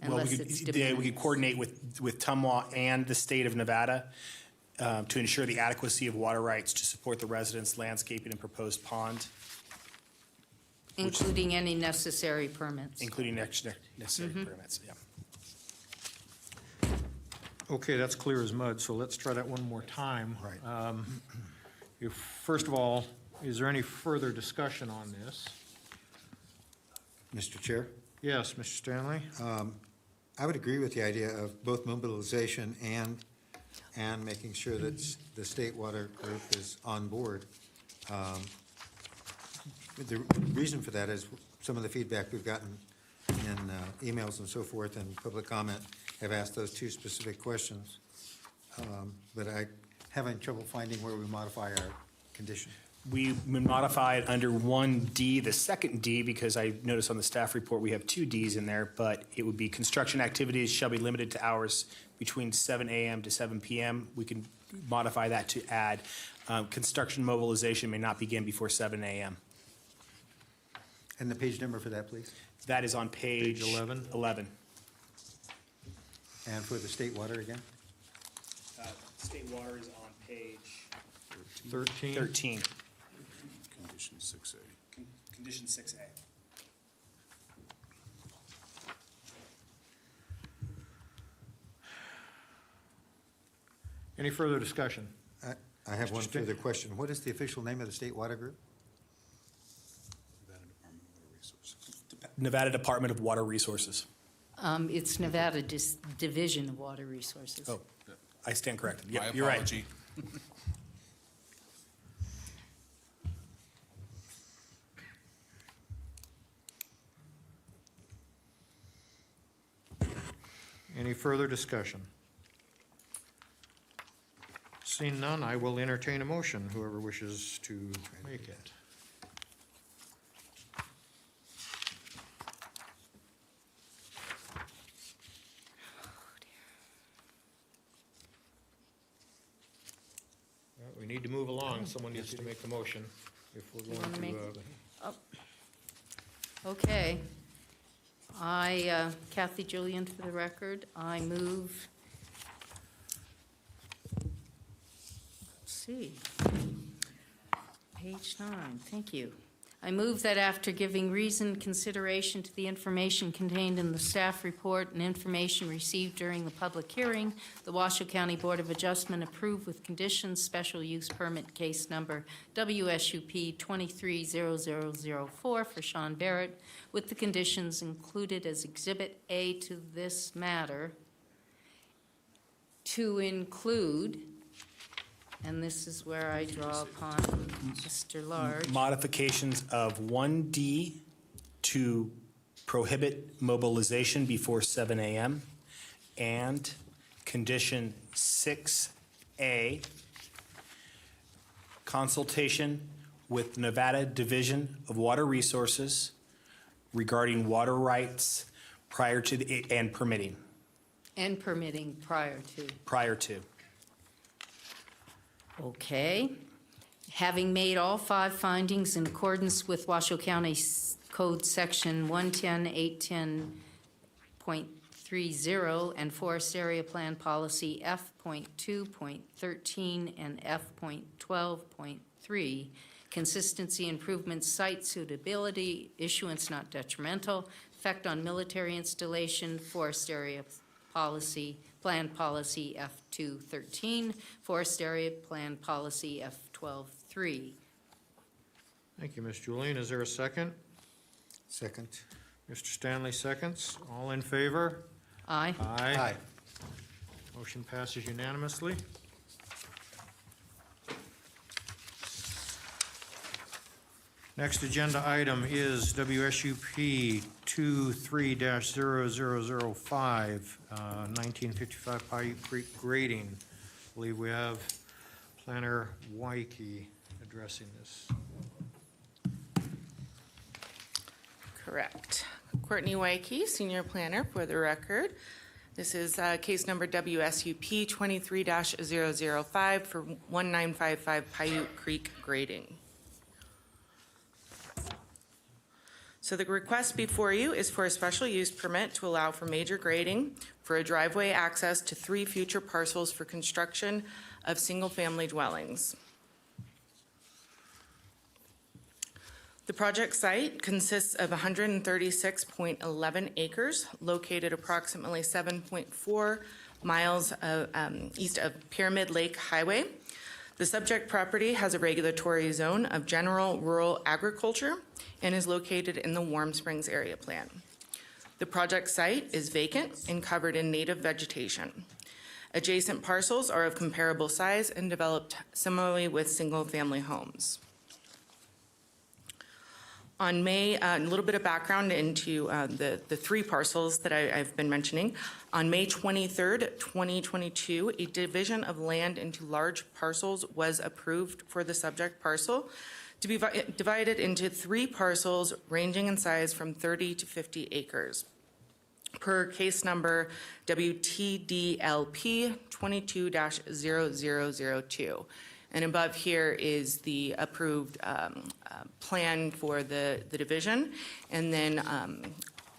Unless it's de minimis. We could coordinate with TUMWA and the state of Nevada to ensure the adequacy of water rights to support the residents' landscaping and proposed pond. Including any necessary permits. Including necessary permits, yeah. Okay, that's clear as mud, so let's try that one more time. Right. First of all, is there any further discussion on this? Mr. Chair, Yes, Mr. Stanley? I would agree with the idea of both mobilization and making sure that the state water group is on board. The reason for that is some of the feedback we've gotten in emails and so forth and public comment have asked those two specific questions. But I'm having trouble finding where we modify our condition. We modified under 1D, the second D, because I noticed on the staff report we have two Ds in there, but it would be construction activities shall be limited to hours between 7 a.m. to 7 p.m. We can modify that to add construction mobilization may not begin before 7 a.m. And the page number for that, please? That is on page 11. 11. And for the state water again? State water is on page 13? 13. Condition 6A. Condition 6A. Any further discussion? I have one Mr. Stan- further question. What is the official name of the state water group? Nevada Department of Water Resources. It's Nevada Division of Water Resources. Oh, I stand corrected. My Yep, you're right. apology. Any further discussion? Seeing none, I will entertain a motion, whoever wishes to make it. Well, we need to move along. Someone needs to make the motion if we're You going wanna make- to, Okay. Kathy Julian for the record, I move, let's see, page 9, thank you. I move that after giving reasoned consideration to the information contained in the staff report and information received during the public hearing, the Washoe County Board of Adjustment approve with conditions special use permit case number WSUP 230004 for Sean Barrett, with the conditions included as Exhibit A to this matter, to include, and this is where I draw upon Mr. Large. Modifications of 1D to prohibit mobilization before 7 a.m. and condition 6A, consultation with Nevada Division of Water Resources regarding water rights prior to and permitting. And permitting prior to. Prior to. Okay. Having made all 5 findings in accordance with Washoe County Code Section 110.810.30 and Forest Area Plan Policy F.2.13 and F.12.3, consistency, improvements, site suitability, issuance not detrimental, effect on military installation, Forest Area Policy, Plan Policy F.2.13, Forest Area Plan Policy F.12.3. Thank you, Ms. Julian. Is there a second? Second. Mr. Stanley seconds. All in favor? Aye. Aye. Motion passes unanimously. Next agenda item is WSUP 23-0005, 1955 Paiute Creek grading. I believe we have Planner Waike addressing this. Correct. Courtney Waike, Senior Planner for the record. This is case number WSUP 23-005 for 1955 Paiute Creek grading. So the request before you is for a special use permit to allow for major grading for a driveway access to 3 future parcels for construction of single-family dwellings. The project site consists of 136.11 acres located approximately 7.4 miles east of Pyramid Lake Highway. The subject property has a regulatory zone of general rural agriculture and is located in the Warm Springs area plan. The project site is vacant and covered in native vegetation. Adjacent parcels are of comparable size and developed similarly with single-family homes. On May, a little bit of background into the 3 parcels that I've been mentioning. On May 23rd, 2022, a division of land into large parcels was approved for the subject parcel to be divided into 3 parcels ranging in size from 30 to 50 acres. Per case number WTDLP 22-0002. And above here is the approved plan for the division. And then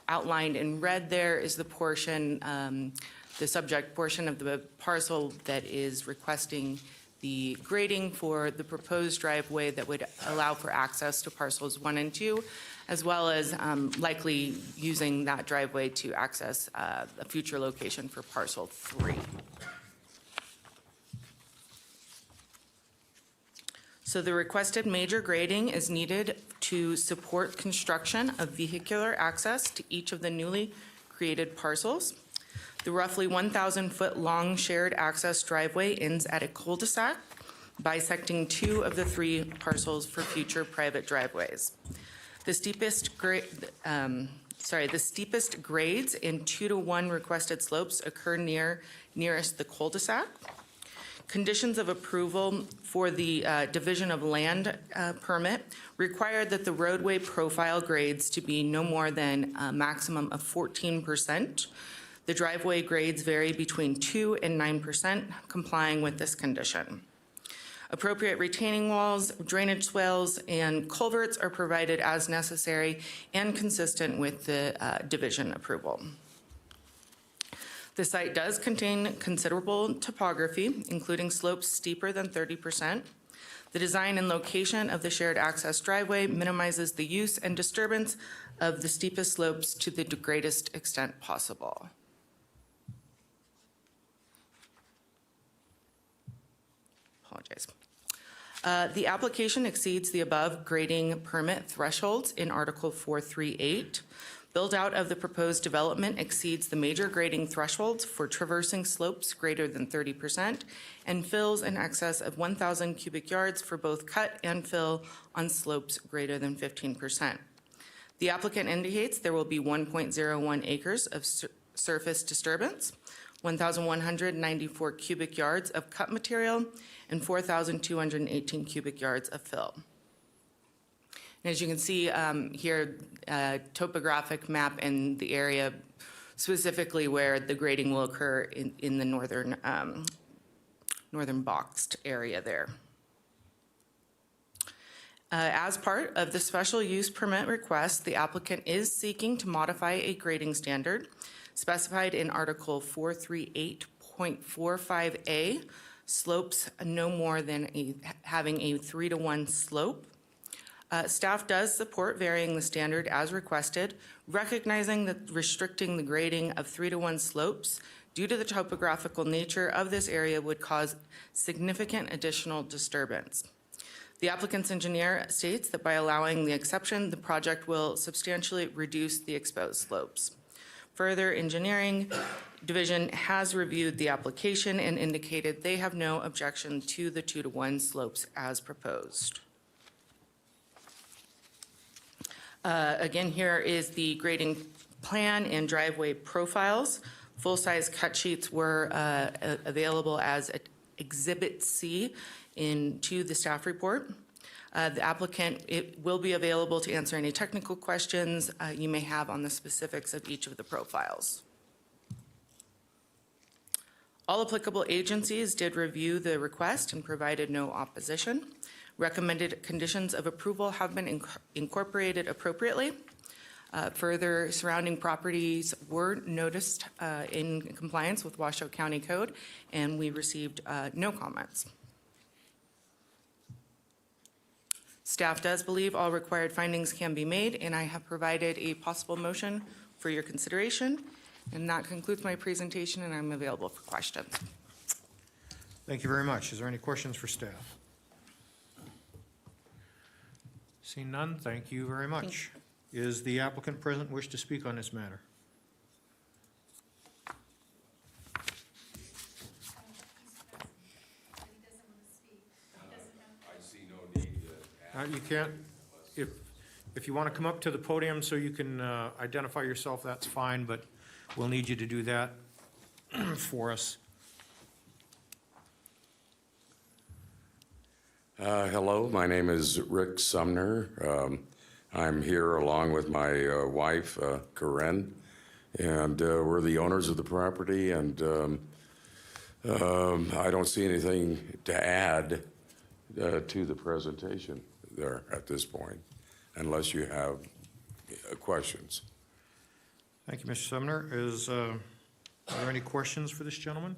outlined in red there is the portion, the subject portion of the parcel that is requesting the grading for the proposed driveway that would allow for access to parcels 1 and 2, as well as likely using that driveway to access a future location for parcel 3. So the requested major grading is needed to support construction of vehicular access to each of the newly created parcels. The roughly 1,000-foot long shared access driveway ends at a cul-de-sac, bisecting 2 of the 3 parcels for future private driveways. The steepest grades in 2-to-1 requested slopes occur nearest the cul-de-sac. Conditions of approval for the division of land permit require that the roadway profile grades to be no more than a maximum of 14%. The driveway grades vary between 2 and 9%, complying with this condition. Appropriate retaining walls, drainage swales, and culverts are provided as necessary and consistent with the division approval. The site does contain considerable topography, including slopes steeper than 30%. The design and location of the shared access driveway minimizes the use and disturbance of the steepest slopes to the greatest extent possible. Apologize. The application exceeds the above grading permit thresholds in Article 438. Build-out of the proposed development exceeds the major grading thresholds for traversing slopes greater than 30% and fills in excess of 1,000 cubic yards for both cut and fill on slopes greater than 15%. The applicant indicates there will be 1.01 acres of surface disturbance, 1,194 cubic yards of cut material, and 4,218 cubic yards of fill. And as you can see here, topographic map in the area specifically where the grading will occur in the northern boxed area there. As part of the special use permit request, the applicant is seeking to modify a grading standard specified in Article 438.45A, slopes no more than having a 3-to-1 slope. Staff does support varying the standard as requested, recognizing that restricting the grading of 3-to-1 slopes due to the topographical nature of this area would cause significant additional disturbance. The applicant's engineer states that by allowing the exception, the project will substantially reduce the exposed slopes. Further, engineering division has reviewed the application and indicated they have no objection to the 2-to-1 slopes as proposed. Again, here is the grading plan and driveway profiles. Full-size cut sheets were available as Exhibit C to the staff report. The applicant will be available to answer any technical questions you may have on the specifics of each of the profiles. All applicable agencies did review the request and provided no opposition. Recommended conditions of approval have been incorporated appropriately. Further, surrounding properties were noticed in compliance with Washoe County Code, and we received no comments. Staff does believe all required findings can be made, and I have provided a possible motion for your consideration. And that concludes my presentation, and I'm available for questions. Thank you very much. Is there any questions for staff? Seeing none, thank you very much. Is the applicant present wish to speak on this matter? You can't, if you want to come up to the podium so you can identify yourself, that's fine, but we'll need you to do that for us. Hello, my name is Rick Sumner. I'm here along with my wife, Corinne, and we're the owners of the property, and I don't see anything to add to the presentation there at this point, unless you have questions. Thank you, Mr. Sumner. Are there any questions for this gentleman?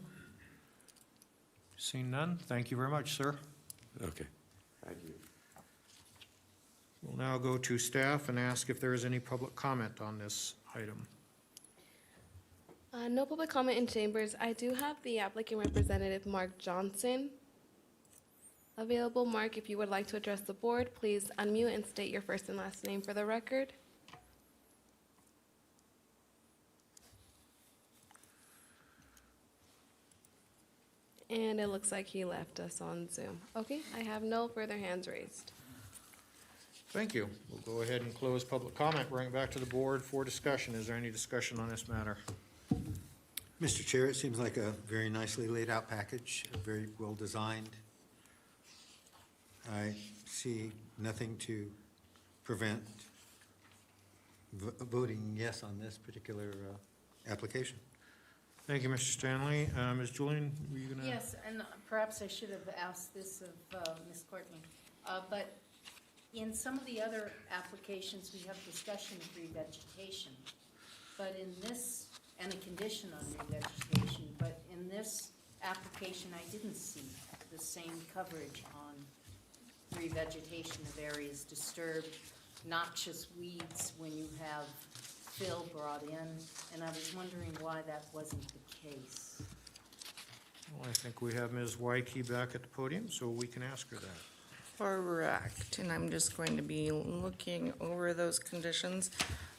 Seeing none, thank you very much, sir. Okay, thank you. We'll now go to staff and ask if there is any public comment on this item. No public comment in chambers. I do have the applicant representative, Mark Johnson, available. Mark, if you would like to address the board, please unmute and state your first and last name for the record. And it looks like he left us on Zoom. Okay, I have no further hands raised. Thank you. We'll go ahead and close public comment, bring it back to the board for discussion. Is there any discussion on this matter? Mr. Chair, it seems like a very nicely laid out package, very well designed. I see nothing to prevent voting yes on this particular application. Thank you, Mr. Stanley. Ms. Julian, were you going to? Yes, and perhaps I should have asked this of Ms. Courtney, but in some of the other applications, we have discussion of revegetation, but in this, and a condition on revegetation, but in this application, I didn't see the same coverage on revegetation of areas disturbed, noxious weeds when you have fill brought in, and I was wondering why that wasn't the case. Well, I think we have Ms. Wyke back at the podium, so we can ask her that. Correct, and I'm just going to be looking over those conditions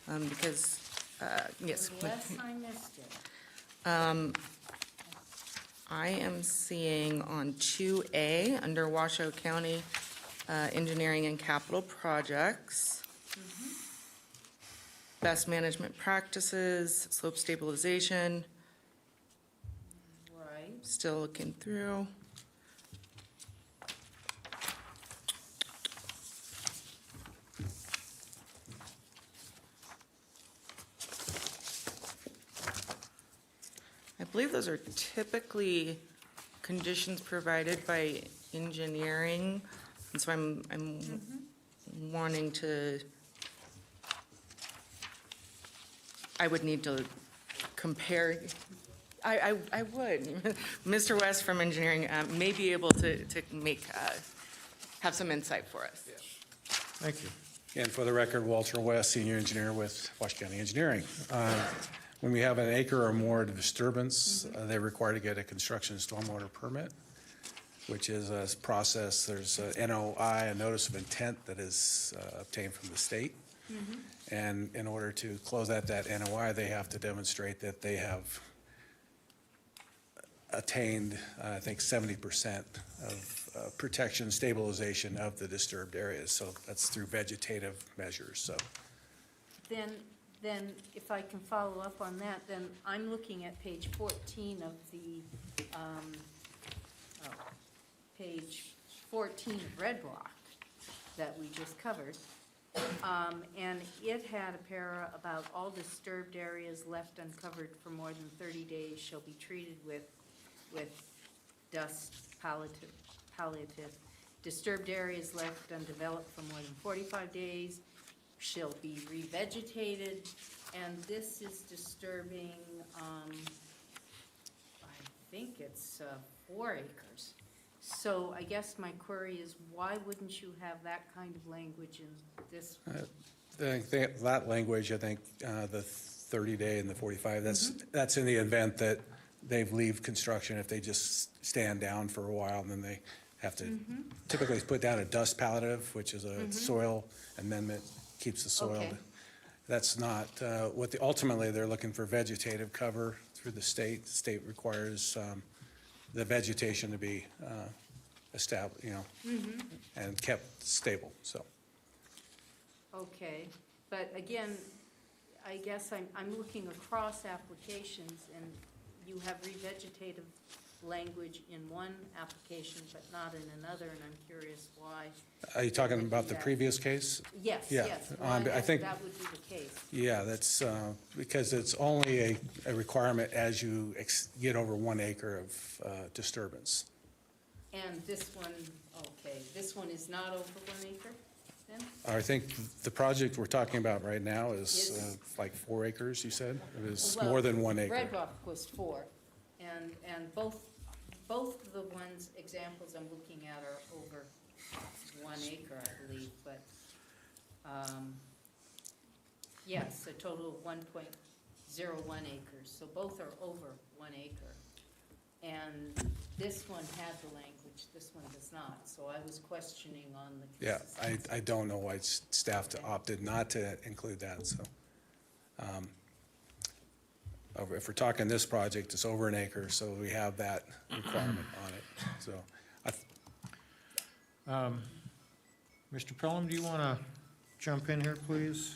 because Yes. Unless I missed it. I am seeing on 2A, under Washoe County Engineering and Capital Projects, best management practices, slope stabilization, Right. still looking through. I believe those are typically conditions provided by engineering, and so I'm wanting to, I would need to compare, I would. Mr. West from engineering may be able to make, have some insight for us. Thank you. And for the record, Walter West, Senior Engineer with Washoe County Engineering. When we have an acre or more of disturbance, they're required to get a construction stormwater permit, which is a process. There's a NOI, a notice of intent, that is obtained from the state. And in order to close out that NOI, they have to demonstrate that they have attained, I think, 70% of protection, stabilization of the disturbed areas. So that's through vegetative measures, so. Then if I can follow up on that, then I'm looking at page 14 of the, page 14 of Red Block that we just covered. And it had a para about all disturbed areas left uncovered for more than 30 days shall be treated with dust palliative. Disturbed areas left undeveloped for more than 45 days shall be revegetated, and this is disturbing, I think it's 4 acres. So I guess my query is, why wouldn't you have that kind of language in this? That language, I think, the 30-day and the 45, that's in the event that they leave construction, if they just stand down for a while, and then they have to typically put down a dust palliative, which is a soil amendment, keeps the soil. Okay. That's not what ultimately they're looking for vegetative cover through the state. The state requires the vegetation to be established, and kept stable, so. Okay, but again, I guess I'm looking across applications, and you have revegetative language in one application, but not in another, and I'm curious why. Are you talking about the previous case? Yes, Yeah, yes, I why think- that would be the case. Yeah, that's because it's only a requirement as you get over 1 acre of disturbance. And this one, okay, this one is not over 1 acre, then? I think the project we're talking about right now is Is- like 4 acres, you said? It was Well, more than 1 acre. Red Rock was 4, and both of the ones, examples I'm looking at are over 1 acre, I believe, but, yes, a total of 1.01 acres, so both are over 1 acre. And this one had the language, this one does not, so I was questioning on the Yeah, consistency. I don't know why staff opted not to include that, so. If we're talking this project, it's over 1 acre, so we have that requirement on it, so. Mr. Pelham, do you want to jump in here, please?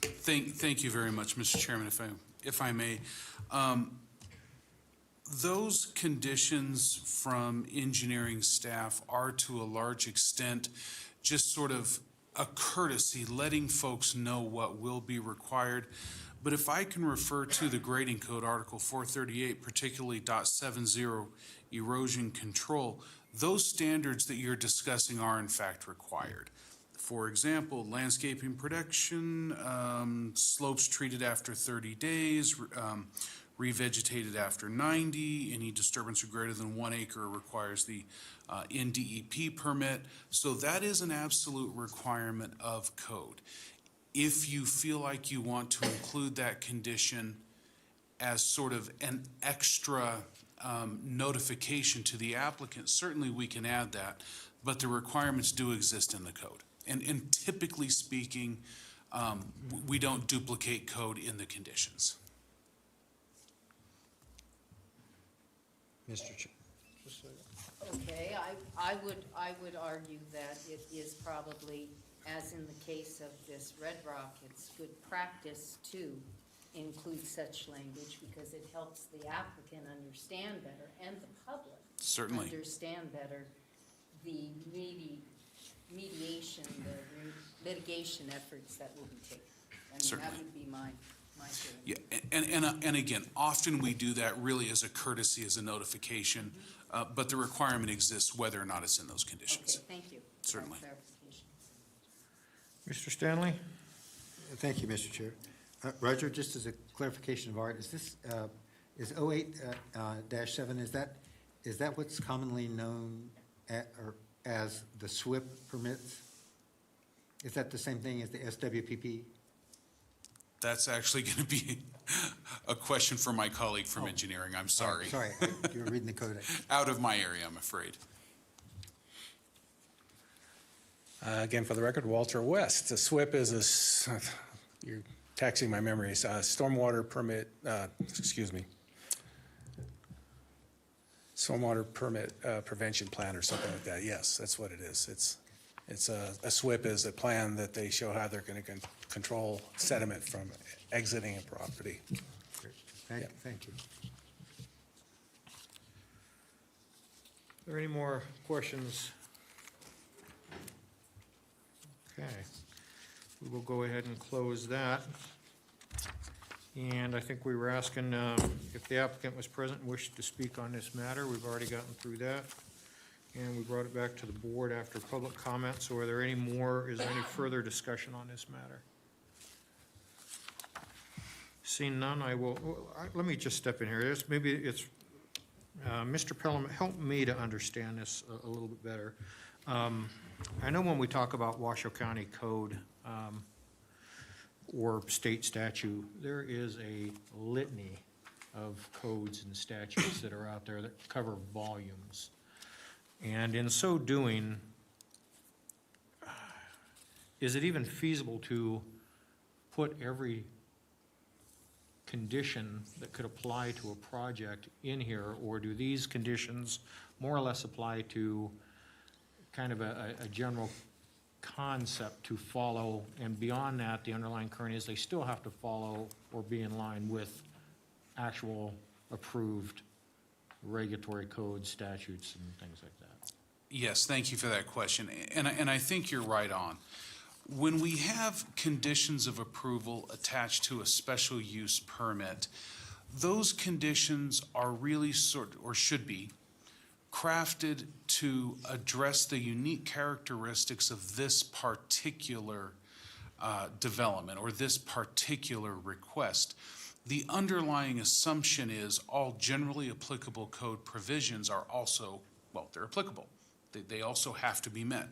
Thank you very much, Mr. Chairman, if I may. Those conditions from engineering staff are to a large extent just sort of a courtesy, letting folks know what will be required. But if I can refer to the grading code, Article 438, particularly .70 erosion control, those standards that you're discussing are in fact required. For example, landscaping protection, slopes treated after 30 days, revegetated after 90, any disturbance of greater than 1 acre requires the NDEP permit. So that is an absolute requirement of code. If you feel like you want to include that condition as sort of an extra notification to the applicant, certainly we can add that, but the requirements do exist in the code. And typically speaking, we don't duplicate code in the conditions. Mr. Chair. Okay, I would argue that it is probably, as in the case of this Red Rock, it's good practice to include such language because it helps the applicant understand better and the public Certainly. understand better the mediation, the litigation efforts that will be taken. I mean, Certainly. that would be my feeling. Yeah, and again, often we do that really as a courtesy, as a notification, but the requirement exists whether or not it's in those conditions. Okay, thank you. for that Certainly. clarification. Mr. Stanley? Thank you, Mr. Chair. Roger, just as a clarification of Art, is this, is 08-7, is that what's commonly known or as the SWIP permits? Is that the same thing as the SWPP? That's actually going to be a question for my colleague from engineering. I'm sorry. Sorry, you were reading the code. Out of my area, I'm afraid. Again, for the record, Walter West. The SWIP is you're taxing my memories, stormwater permit, stormwater permit prevention plan or something like that. Yes, that's what it is. It's a SWIP is a plan that they show how they're going to control sediment from exiting a property. Great. Thank you. Are there any more questions? Okay. We will go ahead and close that. And I think we were asking if the applicant was present and wished to speak on this matter. We've already gotten through that. And we brought it back to the board after public comment. So are there any more, is there any further discussion on this matter? Seeing none, let me just step in here. Mr. Pelham, help me to understand this a little bit better. I know when we talk about Washoe County Code or state statute, there is a litany of codes and statutes that are out there that cover volumes. And in so doing, is it even feasible to put every condition that could apply to a project in here, or do these conditions more or less apply to kind of a general concept to follow, and beyond that, the underlying current is they still have to follow or be in line with actual approved regulatory codes, statutes, and things like that? Yes, thank you for that question. And I think you're right on. When we have conditions of approval attached to a special use permit, those conditions are really should be crafted to address the unique characteristics of this particular development or this particular request. The underlying assumption is all generally applicable code provisions are also, well, they're applicable. They also have to be met.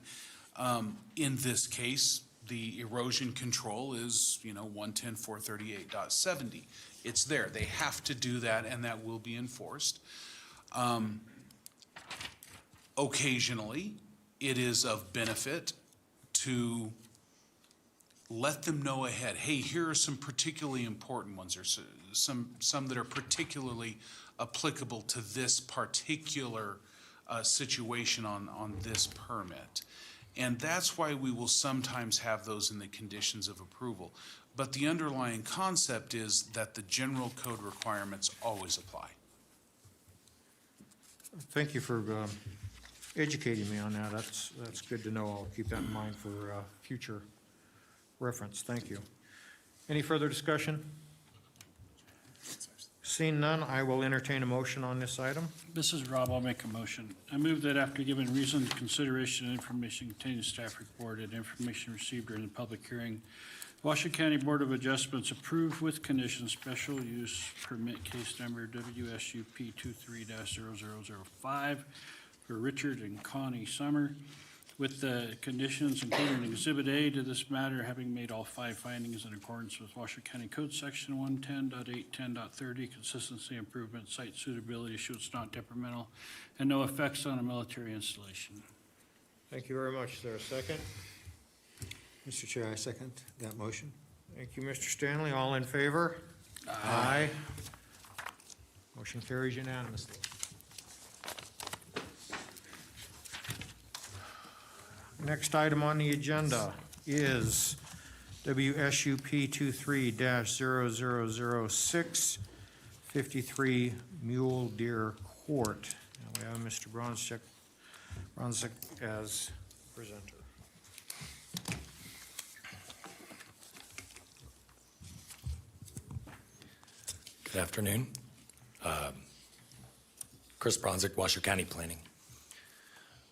In this case, the erosion control is, 110.438.70. It's there. They have to do that, and that will be enforced. Occasionally, it is of benefit to let them know ahead, hey, here are some particularly important ones, or some that are particularly applicable to this particular situation on this permit. And that's why we will sometimes have those in the conditions of approval. But the underlying concept is that the general code requirements always apply. Thank you for educating me on that. That's good to know. I'll keep that in mind for future reference. Thank you. Any further discussion? Seeing none, I will entertain a motion on this item. This is Rob, I'll make a motion. I move that after giving reasoned consideration and information contained in staff report and information received during the public hearing, Washoe County Board of Adjustments approve with conditions special use permit case number WSUP 23-0005 for Richard and Connie Summer, with the conditions including Exhibit A to this matter, having made all 5 findings in accordance with Washoe County Code Section 110.810.30, consistency improvement, site suitability, show it's not detrimental, and no effects on a military installation. Thank you very much. Is there a second? Mr. Chair, I second that motion. Thank you, Mr. Stanley. All in favor? Aye. Motion carries unanimously. Next item on the agenda is WSUP 23-0006, 53 Mule Deer Court. And we have Mr. Bronzik as presenter. Good afternoon. Chris Bronzik, Washoe County Planning.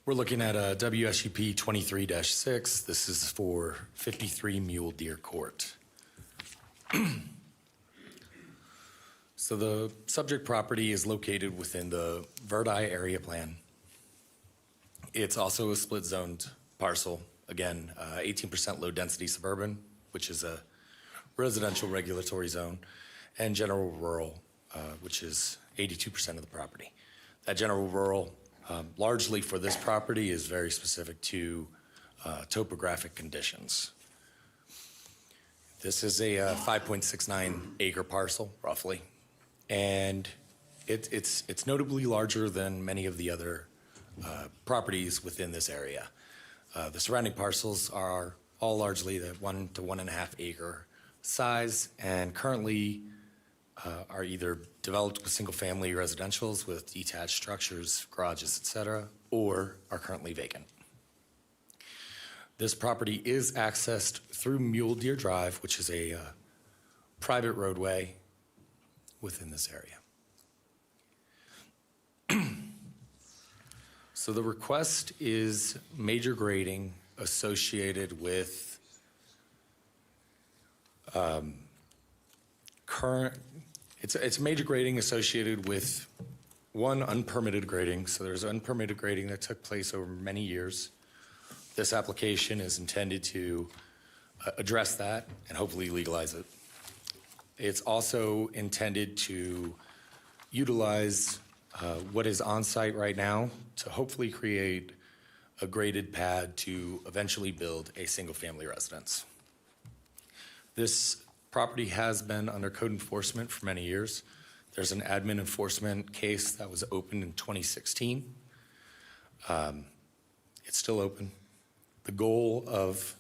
We're looking at a WSUP 23-6. This is for 53 Mule Deer Court. So the subject property is located within the Verdi area plan. It's also a split zoned parcel. Again, 18% low density suburban, which is a residential regulatory zone, and general rural, which is 82% of the property. That general rural, largely for this property, is very specific to topographic conditions. This is a 5.69 acre parcel, roughly, and it's notably larger than many of the other properties within this area. The surrounding parcels are all largely the 1 to 1.5 acre size, and currently are either developed with single-family residentials with detached structures, garages, et cetera, or are currently vacant. This property is accessed through Mule Deer Drive, which is a private roadway within this area. So the request is major grading associated with it's major grading associated with one unpermitted grading. So there's unpermitted grading that took place over many years. This application is intended to address that and hopefully legalize it. It's also intended to utilize what is on site right now to hopefully create a graded pad to eventually build a single family residence. This property has been under code enforcement for many years. There's an admin enforcement case that was opened in 2016. It's still open. The goal of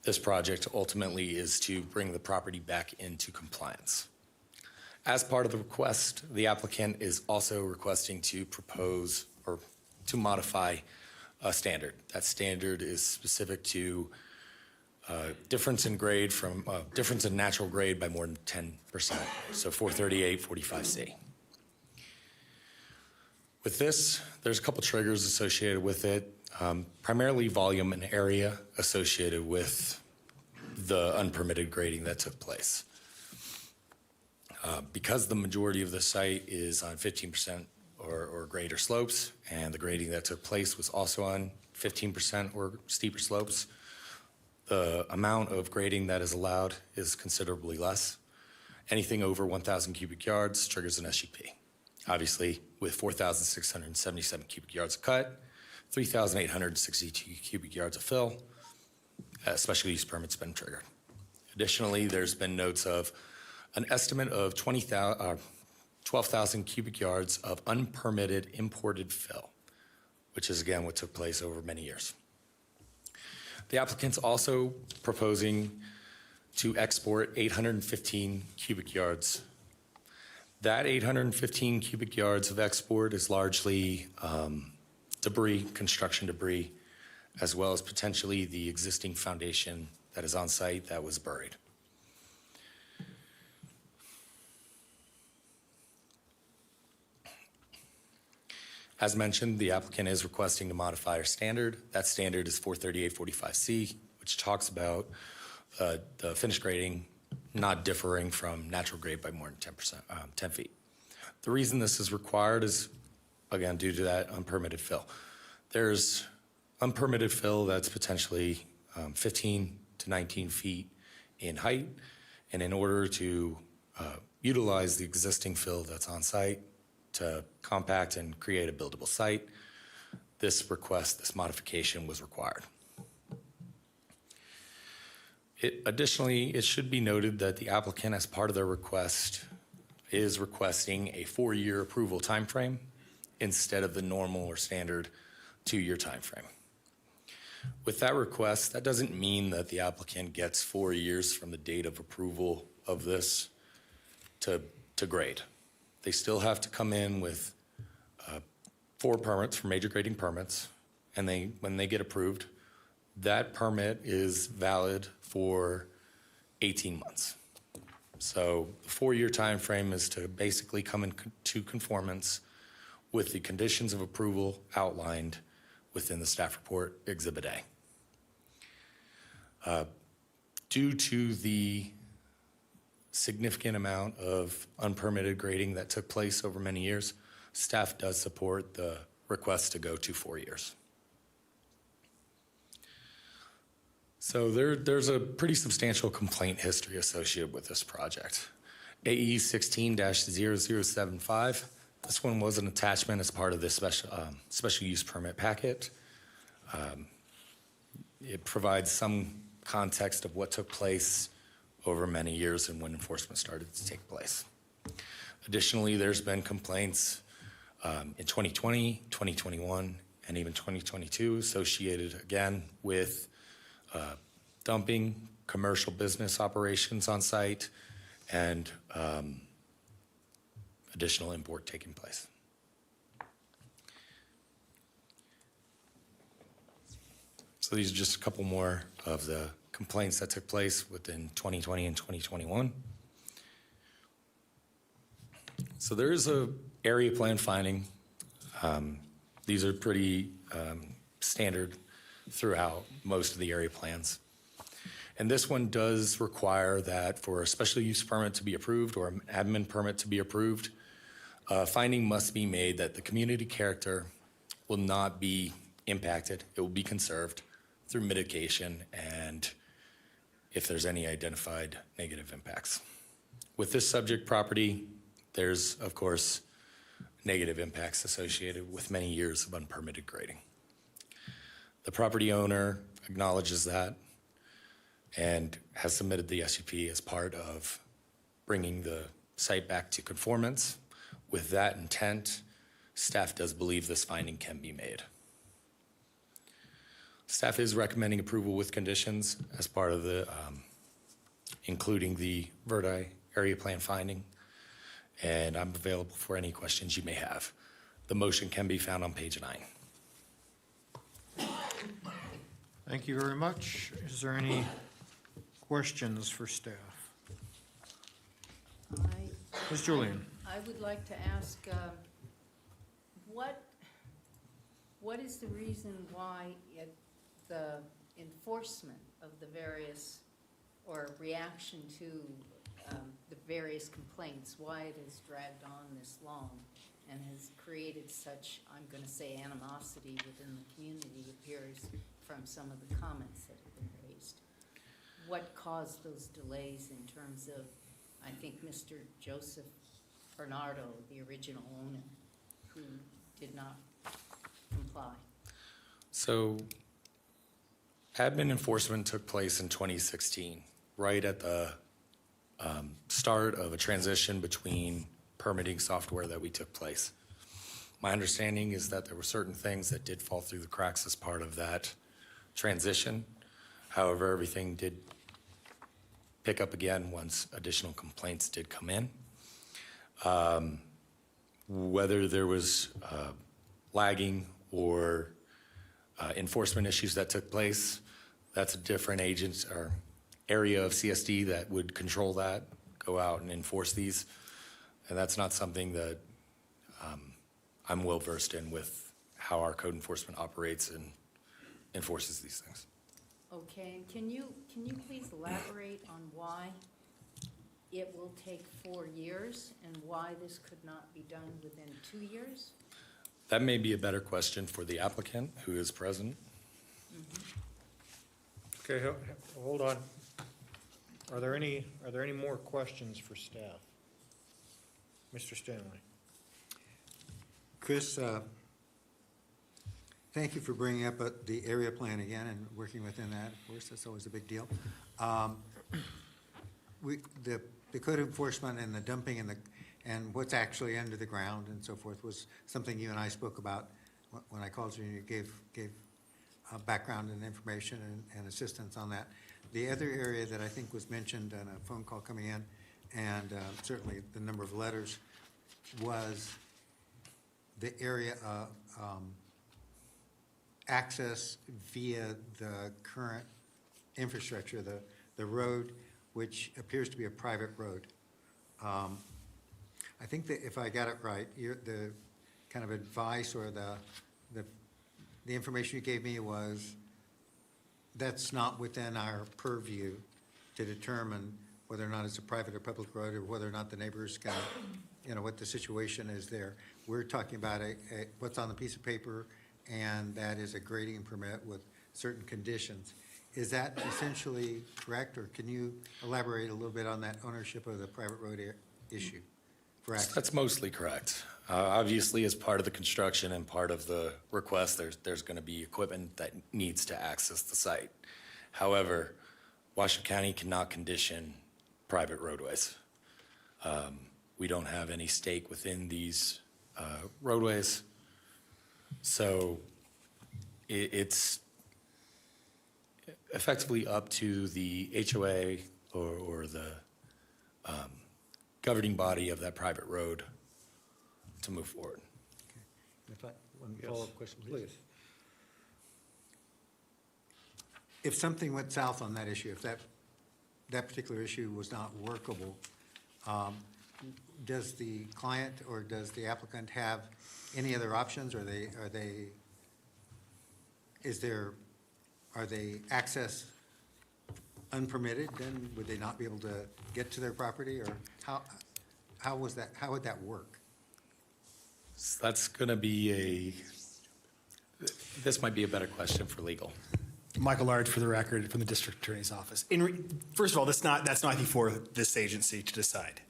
this project ultimately is to bring the property back into compliance. As part of the request, the applicant is also requesting to propose or to modify a standard. That standard is specific to difference in grade from difference in natural grade by more than 10%, so 438, 45C. With this, there's a couple triggers associated with it, primarily volume and area associated with the unpermitted grading that took place. Because the majority of the site is on 15% or greater slopes, and the grading that took place was also on 15% or steeper slopes, the amount of grading that is allowed is considerably less. Anything over 1,000 cubic yards triggers an SUP. Obviously, with 4,677 cubic yards of cut, 3,862 cubic yards of fill, a special use permit's been triggered. Additionally, there's been notes of an estimate of 12,000 cubic yards of unpermitted imported fill, which is again what took place over many years. The applicant's also proposing to export 815 cubic yards. That 815 cubic yards of export is largely debris, construction debris, as well as potentially the existing foundation that is on site that was buried. As mentioned, the applicant is requesting to modify our standard. That standard is 43845C, which talks about the finished grading not differing from natural grade by more than 10 feet. The reason this is required is, again, due to that unpermitted fill. There's unpermitted fill that's potentially 15 to 19 feet in height, and in order to utilize the existing fill that's on site to compact and create a buildable site, this modification was required. Additionally, it should be noted that the applicant, as part of their request, is requesting a 4-year approval timeframe instead of the normal or standard 2-year timeframe. With that request, that doesn't mean that the applicant gets 4 years from the date of approval of this to grade. They still have to come in with 4 permits for major grading permits, and when they get approved, that permit is valid for 18 months. So the 4-year time frame is to basically come into conformance with the conditions of approval outlined within the staff report Exhibit A. Due to the significant amount of unpermitted grading that took place over many years, staff does support the request to go to 4 years. So there's a pretty substantial complaint history associated with this project. AE 16-0075, this one was an attachment as part of the special use permit packet. It provides some context of what took place over many years and when enforcement started to take place. Additionally, there's been complaints in 2020, 2021, and even 2022 associated again with dumping, commercial business operations on site, and additional import taking place. So these are just a couple more of the complaints that took place within 2020 and 2021. So there is a area plan finding. These are pretty standard throughout most of the area plans. And this one does require that for a special use permit to be approved or an admin permit to be approved, finding must be made that the community character will not be impacted. It will be conserved through mitigation and if there's any identified negative impacts. With this subject property, there's, of course, negative impacts associated with many years of unpermitted grading. The property owner acknowledges that and has submitted the SUP as part of bringing the site back to conformance. With that intent, staff does believe this finding can be made. Staff is recommending approval with conditions as part of the, including the Verdi area plan finding, and I'm available for any questions you may have. The motion can be found on page 9. Thank you very much. Is there any questions for staff? Ms. Julian. I would like to ask, what is the reason why the enforcement of the various, or reaction to the various complaints, why it has dragged on this long and has created such, I'm going to say, animosity within the community, appears from some of the comments that have been raised? What caused those delays in terms of, I think, Mr. Joseph Bernardo, the original owner, who did not comply? So admin enforcement took place in 2016, right at the start of a transition between permitting software that we took place. My understanding is that there were certain things that did fall through the cracks as part of that transition. However, everything did pick up again once additional complaints did come in. Whether there was lagging or enforcement issues that took place, that's a different agent or area of CSD that would control that, go out and enforce these. And that's not something that I'm well versed in with how our code enforcement operates and enforces these things. Okay, and can you please elaborate on why it will take 4 years and why this could not be done within 2 years? That may be a better question for the applicant who is present. Okay, hold on. Are there any more questions for staff? Mr. Stanley. Chris, Thank you for bringing up the area plan again and working within that. Of course, that's always a big deal. The code enforcement and the dumping and what's actually under the ground and so forth was something you and I spoke about when I called you and you gave background and information and assistance on that. The other area that I think was mentioned on a phone call coming in, and certainly the number of letters, was the area of access via the current infrastructure, the road, which appears to be a private road. I think that if I got it right, the kind of advice or the information you gave me was that's not within our purview to determine whether or not it's a private or public road or whether or not the neighbors can, what the situation is there. We're talking about what's on the piece of paper, and that is a grading permit with certain conditions. Is that essentially correct, or can you elaborate a little bit on that ownership of the private road issue for access? That's mostly correct. Obviously, as part of the construction and part of the request, there's going to be equipment that needs to access the site. However, Washoe County cannot condition private roadways. We don't have any stake within these roadways, so it's effectively up to the HOA or the governing body of that private road to move forward. One follow-up question, please. If something went south on that issue, if that particular issue was not workable, does the client or does the applicant have any other options? Are they access unpermitted? Then would they not be able to get to their property, or how would that work? So that's going to be this might be a better question for legal. Michael Large, for the record, from the District Attorney's Office. First of all, that's not for this agency to decide.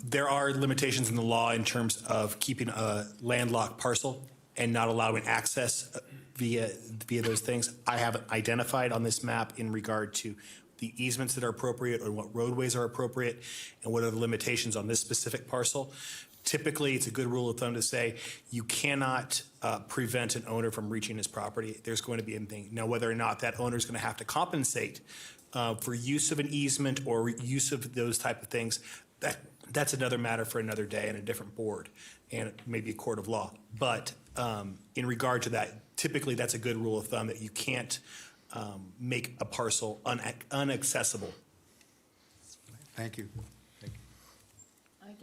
There are limitations in the law in terms of keeping a landlocked parcel and not allowing access via those things. I haven't identified on this map in regard to the easements that are appropriate or what roadways are appropriate and what are the limitations on this specific parcel. Typically, it's a good rule of thumb to say you cannot prevent an owner from reaching his property. There's going to be anything. Now, whether or not that owner is going to have to compensate for use of an easement or use of those type of things, that's another matter for another day and a different board and maybe a court of law. But in regard to that, typically that's a good rule of thumb that you can't make a parcel unaccessible. Thank you.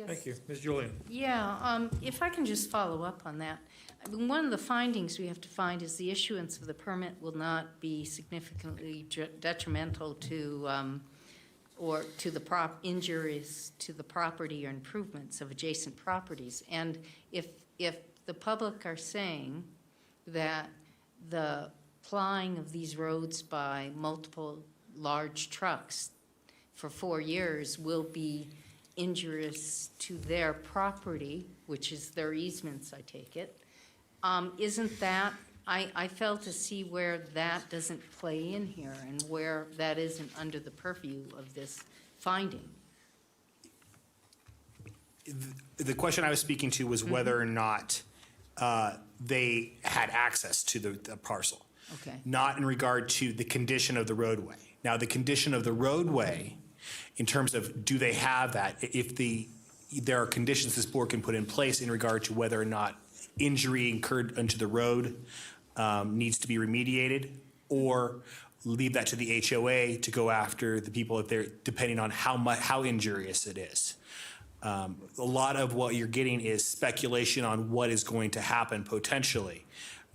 Thank you. Ms. Julian? Yeah, if I can just follow up on that. I mean, one of the findings we have to find is the issuance of the permit will not be significantly detrimental to or to the injuries to the property or improvements of adjacent properties. And if the public are saying that the plying of these roads by multiple large trucks for 4 years will be injurious to their property, which is their easements, I take it, isn't that, I fail to see where that doesn't play in here and where that isn't under the purview of this finding. The question I was speaking to was whether or not they had access to the parcel. Okay. Not in regard to the condition of the roadway. Now, the condition of the roadway, in terms of do they have that, if there are conditions this board can put in place in regard to whether or not injury incurred onto the road needs to be remediated, or leave that to the HOA to go after the people if they're, depending on how injurious it is. A lot of what you're getting is speculation on what is going to happen potentially,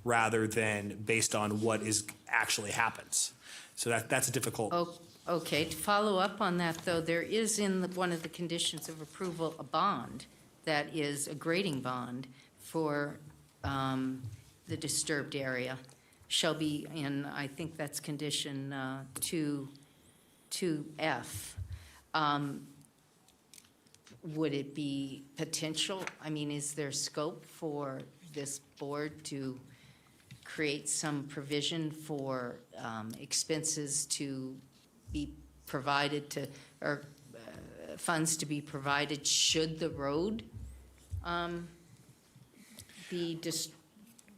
rather than based on what is actually happens. So that's a difficult. Okay, to follow up on that, though, there is in one of the conditions of approval a bond that is a grading bond for the disturbed area. Shall be in, I think that's condition 2F. Would it be potential? I mean, is there scope for this board to create some provision for expenses to be provided to, or funds to be provided should the road be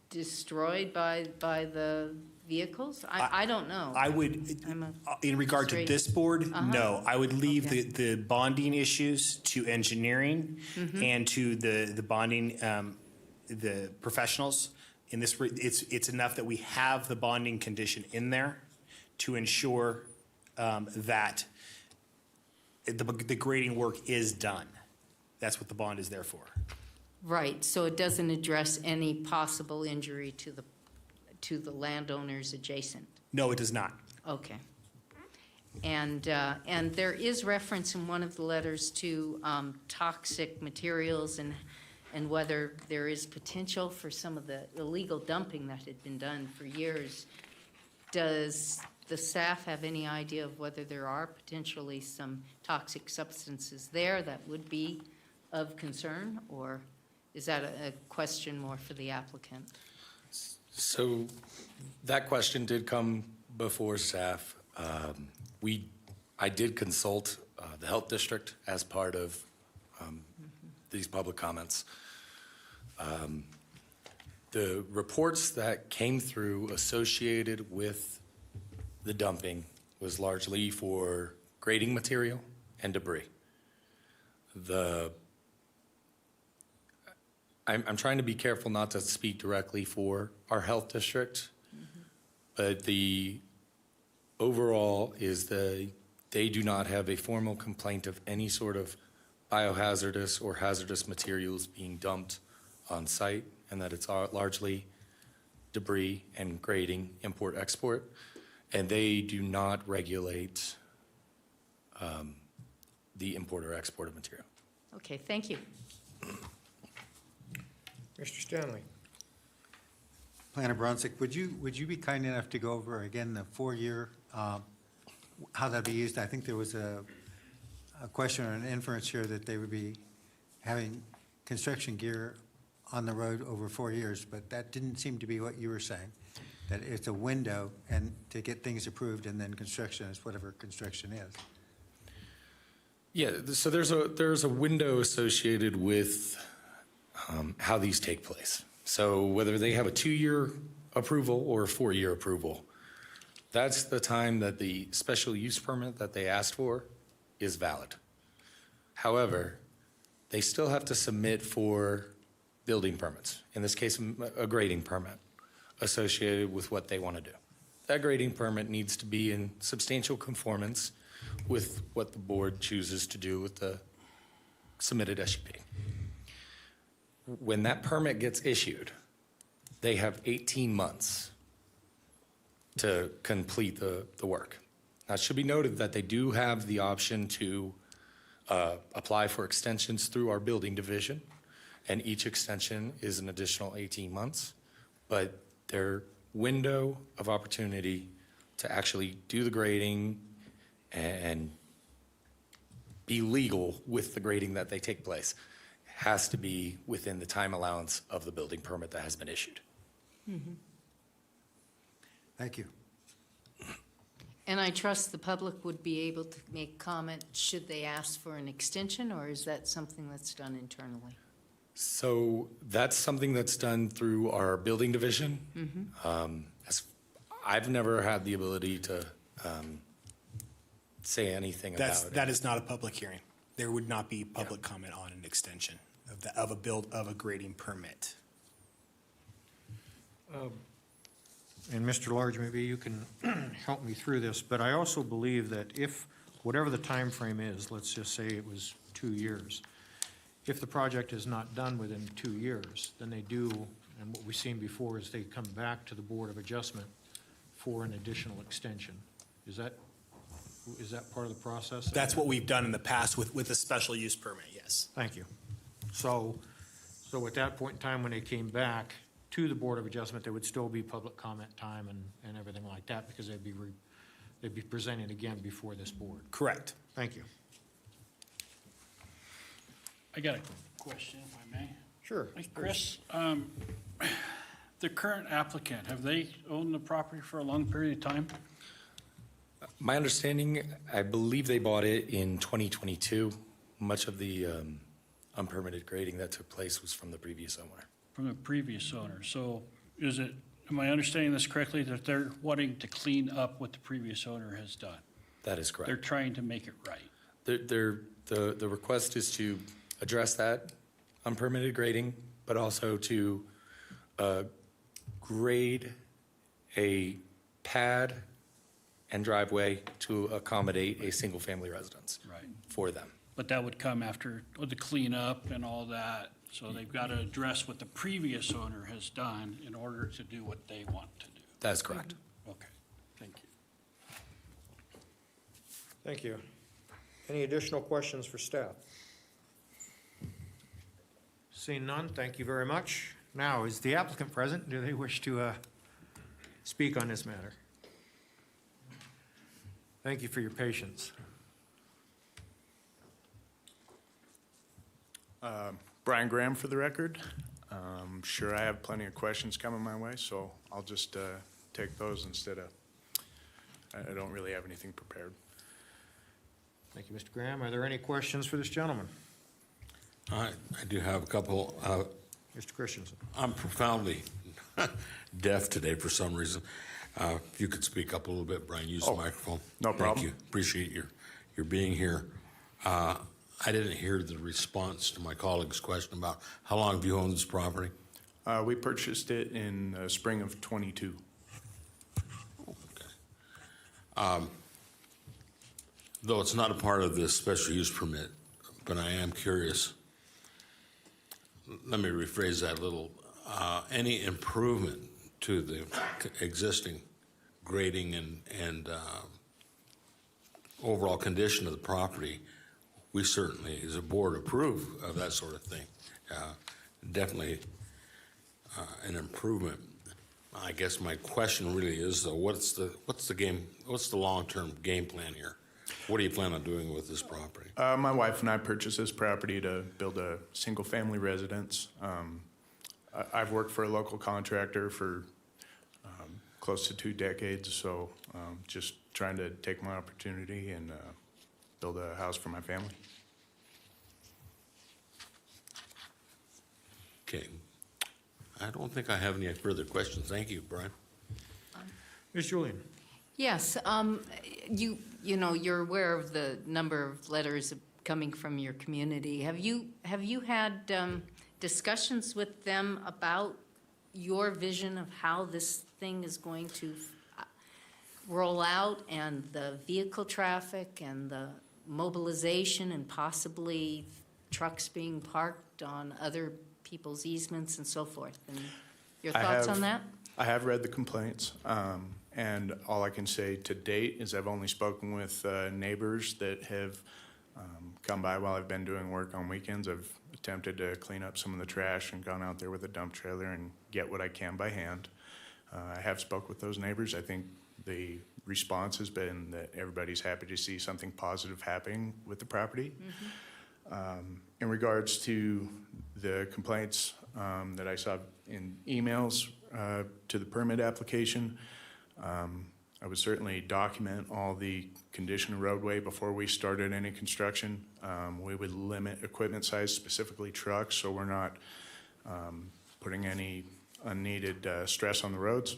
destroyed by the vehicles? I don't know. I would, in regard to this board, no. I would leave the bonding issues to engineering and to the bonding, the professionals. In this, it's enough that we have the bonding condition in there to ensure that the grading work is done. That's what the bond is there for. Right, so it doesn't address any possible injury to the landowners adjacent? No, it does not. Okay. And there is reference in one of the letters to toxic materials and whether there is potential for some of the illegal dumping that had been done for years. Does the staff have any idea of whether there are potentially some toxic substances there that would be of concern, or is that a question more for the applicant? So that question did come before staff. I did consult the health district as part of these public comments. The reports that came through associated with the dumping was largely for grading material and debris. I'm trying to be careful not to speak directly for our health district, but the overall is they do not have a formal complaint of any sort of biohazardous or hazardous materials being dumped on site, and that it's largely debris and grading, import-export, and they do not regulate the import or export of material. Okay, thank you. Mr. Stanley. Planner Bronsick, would you be kind enough to go over again the 4-year, how that'd be used? I think there was a question or an inference here that they would be having construction gear on the road over 4 years, but that didn't seem to be what you were saying, that it's a window and to get things approved and then construction is whatever construction is. Yeah, so there's a window associated with how these take place. So whether they have a 2-year approval or a 4-year approval, that's the time that the special use permit that they asked for is valid. However, they still have to submit for building permits, in this case, a grading permit associated with what they want to do. That grading permit needs to be in substantial conformance with what the board chooses to do with the submitted SUP. When that permit gets issued, they have 18 months to complete the work. Now, it should be noted that they do have the option to apply for extensions through our building division, and each extension is an additional 18 months, but their window of opportunity to actually do the grading and be legal with the grading that they take place has to be within the time allowance of the building permit that has been issued. Thank you. And I trust the public would be able to make comment should they ask for an extension, or is that something that's done internally? So that's something that's done through our building division. I've never had the ability to say anything about it. That is not a public hearing. There would not be public comment on an extension of a grading permit. And Mr. Large, maybe you can help me through this, but I also believe that if, whatever the time frame is, let's just say it was 2 years, if the project is not done within 2 years, then they do, and what we've seen before is they come back to the Board of Adjustment for an additional extension. Is that part of the process? That's what we've done in the past with a special use permit, yes. Thank you. So at that point in time, when they came back to the Board of Adjustment, there would still be public comment time and everything like that, because they'd be presented again before this board. Correct. Thank you. I got a question, if I may. Sure. Hey, Chris, The current applicant, have they owned the property for a long period of time? My understanding, I believe they bought it in 2022. Much of the unpermitted grading that took place was from the previous owner. From the previous owner. So is it, am I understanding this correctly, that they're wanting to clean up what the previous owner has done? That is They're correct. trying to make it right. The request is to address that unpermitted grading, but also to grade a pad and driveway to accommodate a single-family residence Right. for them. But that would come after the cleanup and all that. So they've got to address what the previous owner has done in order to do what they want to do. That's correct. Okay, thank you. Thank you. Any additional questions for staff? Seeing none, thank you very much. Now, is the applicant present? Do they wish to speak on this matter? Thank you for your patience. Brian Graham for the record. Sure, I have plenty of questions coming my way, so I'll just take those instead of, I don't really have anything prepared. Thank you, Mr. Graham. Are there any questions for this gentleman? I do have a couple. Mr. Christensen. I'm profoundly deaf today for some reason. If you could speak up a little bit, Brian, use the microphone. No problem. Thank you. Appreciate your being here. I didn't hear the response to my colleague's question about how long have you owned this property? We purchased it in spring of '22. Though it's not a part of this special use permit, but I am curious. Let me rephrase that a little. Any improvement to the existing grading and overall condition of the property, we certainly, as a board, approve of that sort of thing. Definitely an improvement. I guess my question really is, though, what's the long-term game plan here? What do you plan on doing with this property? My wife and I purchased this property to build a single-family residence. I've worked for a local contractor for close to 2 decades, so just trying to take my opportunity and build a house for my family. Okay. I don't think I have any further questions. Thank you, Brian. Ms. Julian. Yes, you know, you're aware of the number of letters coming from your community. Have you had discussions with them about your vision of how this thing is going to roll out, and the vehicle traffic and the mobilization and possibly trucks being parked on other people's easements and so forth? And your thoughts on that? I have read the complaints, and all I can say to date is I've only spoken with neighbors that have come by while I've been doing work on weekends. I've attempted to clean up some of the trash and gone out there with a dump trailer and get what I can by hand. I have spoke with those neighbors. I think the response has been that everybody's happy to see something positive happening with the property. In regards to the complaints that I saw in emails to the permit application, I would certainly document all the condition of roadway before we started any construction. We would limit equipment size, specifically trucks, so we're not putting any unneeded stress on the roads.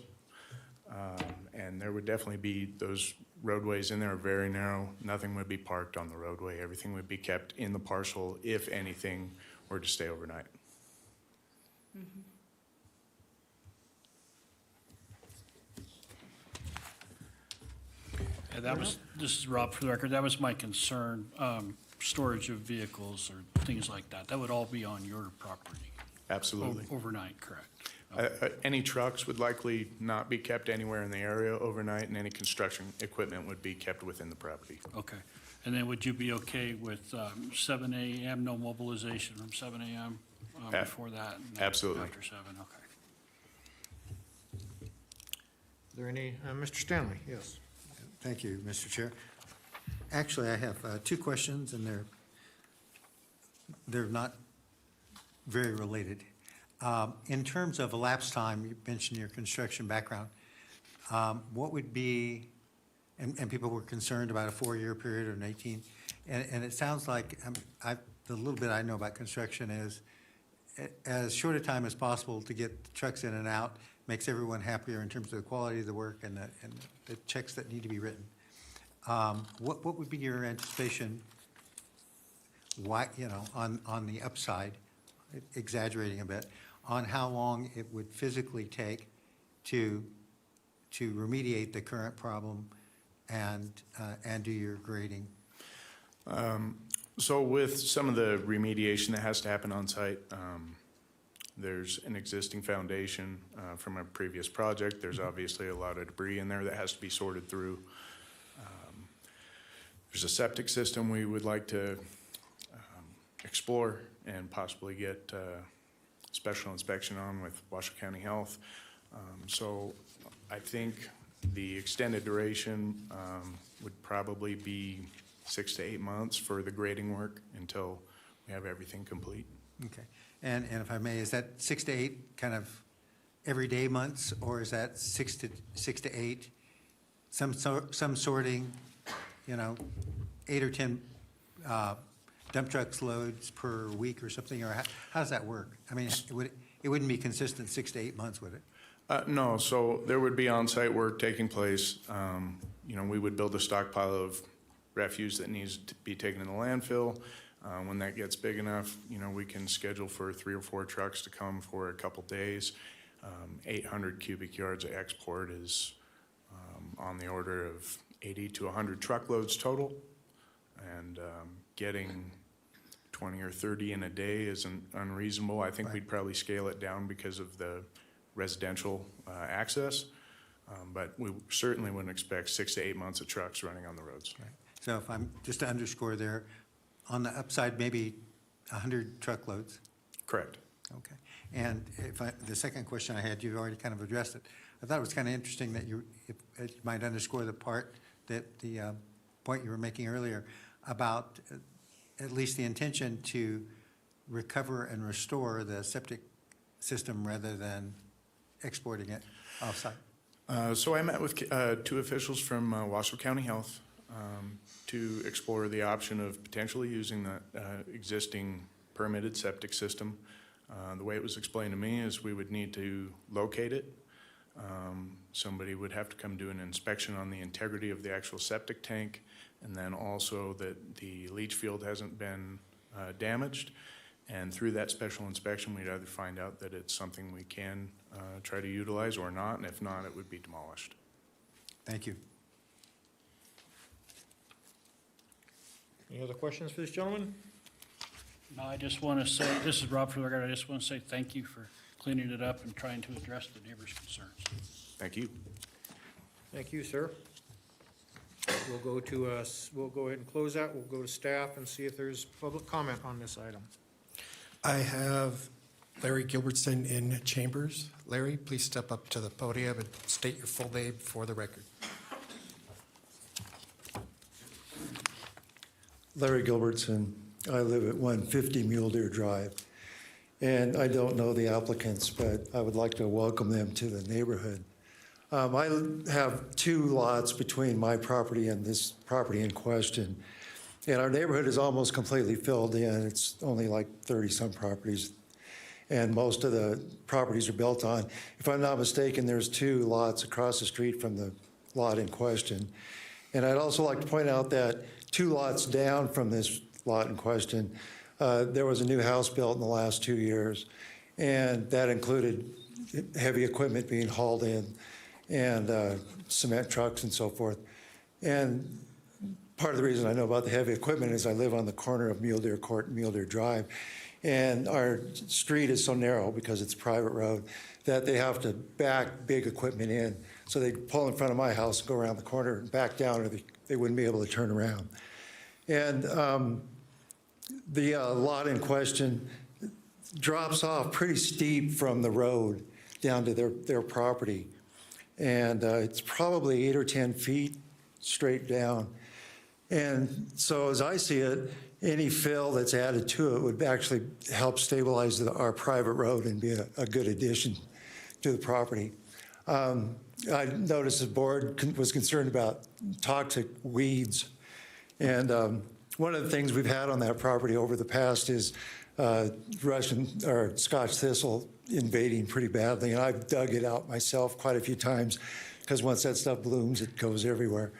And there would definitely be, those roadways in there are very narrow. Nothing would be parked on the roadway. Everything would be kept in the parcel if anything were to stay overnight. Yeah, that was, this is Rob for the record, that was my concern, storage of vehicles or things like that. That would all be on your property. Absolutely. Overnight, correct. Any trucks would likely not be kept anywhere in the area overnight, and any construction equipment would be kept within the property. Okay. And then would you be okay with 7 a.m., no mobilization from 7 a.m. Before that? And Absolutely. After 7, okay. Are there any, Mr. Stanley? Yes. Thank you, Mr. Chair. Actually, I have 2 questions, and they're not very related. In terms of elapsed time, you mentioned your construction background. What would be, and people were concerned about a 4-year period or an 18, and it sounds like, the little bit I know about construction is as short a time as possible to get the trucks in and out makes everyone happier in terms of the quality of the work and the checks that need to be written. What would be your anticipation, why, on the upside, exaggerating a bit, on how long it would physically take to remediate the current problem and do your grading? So with some of the remediation that has to happen on site, there's an existing foundation from a previous project. There's obviously a lot of debris in there that has to be sorted through. There's a septic system we would like to explore and possibly get special inspection on with Washoe County Health. So I think the extended duration would probably be 6 to 8 months for the grading work until we have everything complete. Okay. And if I may, is that 6 to 8 kind of everyday months, or is that 6 to 8, some sorting, 8 or 10 dump trucks loads per week or something, or how does that work? I mean, it wouldn't be consistent 6 to 8 months, would it? No, so there would be on-site work taking place. We would build a stockpile of refuse that needs to be taken in the landfill. When that gets big enough, we can schedule for 3 or 4 trucks to come for a couple days. 800 cubic yards of export is on the order of 80 to 100 truckloads total. And getting 20 or 30 in a day isn't unreasonable. I think we'd probably scale it down because of the residential access. But we certainly wouldn't expect 6 to 8 months of trucks running on the roads. Right. So if I'm, just to underscore there, on the upside, maybe 100 truckloads? Correct. Okay. And the second question I had, you've already kind of addressed it. I thought it was kind of interesting that you might underscore the part that the point you were making earlier about at least the intention to recover and restore the septic system rather than exporting it offsite. So I met with 2 officials from Washoe County Health to explore the option of potentially using the existing permitted septic system. The way it was explained to me is we would need to locate it. Somebody would have to come do an inspection on the integrity of the actual septic tank, and then also that the leach field hasn't been damaged. And through that special inspection, we'd either find out that it's something we can try to utilize or not, and if not, it would be demolished. Thank you. Any other questions for this gentleman? No, I just want to say, this is Rob for the record, I just want to say thank you for cleaning it up and trying to address the neighbors' concerns. Thank you. Thank you, sir. We'll go ahead and close that. We'll go to staff and see if there's public comment on this item. I have Larry Gilbertson in chambers. Larry, please step up to the podium and state your full name for the record. Larry Gilbertson. I live at 150 Mule Deer Drive. And I don't know the applicants, but I would like to welcome them to the neighborhood. I have 2 lots between my property and this property in question. And our neighborhood is almost completely filled in. It's only like 30-some properties. And most of the properties are built on. If I'm not mistaken, there's 2 lots across the street from the lot in question. And I'd also like to point out that 2 lots down from this lot in question, there was a new house built in the last 2 years. And that included heavy equipment being hauled in and cement trucks and so forth. And part of the reason I know about the heavy equipment is I live on the corner of Mule Deer Court and Mule Deer Drive. And our street is so narrow because it's a private road that they have to back big equipment in. So they pull in front of my house, go around the corner and back down, or they wouldn't be able to turn around. And the lot in question drops off pretty steep from the road down to their property. And it's probably 8 or 10 feet straight down. And so as I see it, any fill that's added to it would actually help stabilize our private road and be a good addition to the property. I noticed the board was concerned about toxic weeds. And one of the things we've had on that property over the past is Russian or Scotch thistle invading pretty badly. And I've dug it out myself quite a few times because once that stuff blooms, it goes everywhere.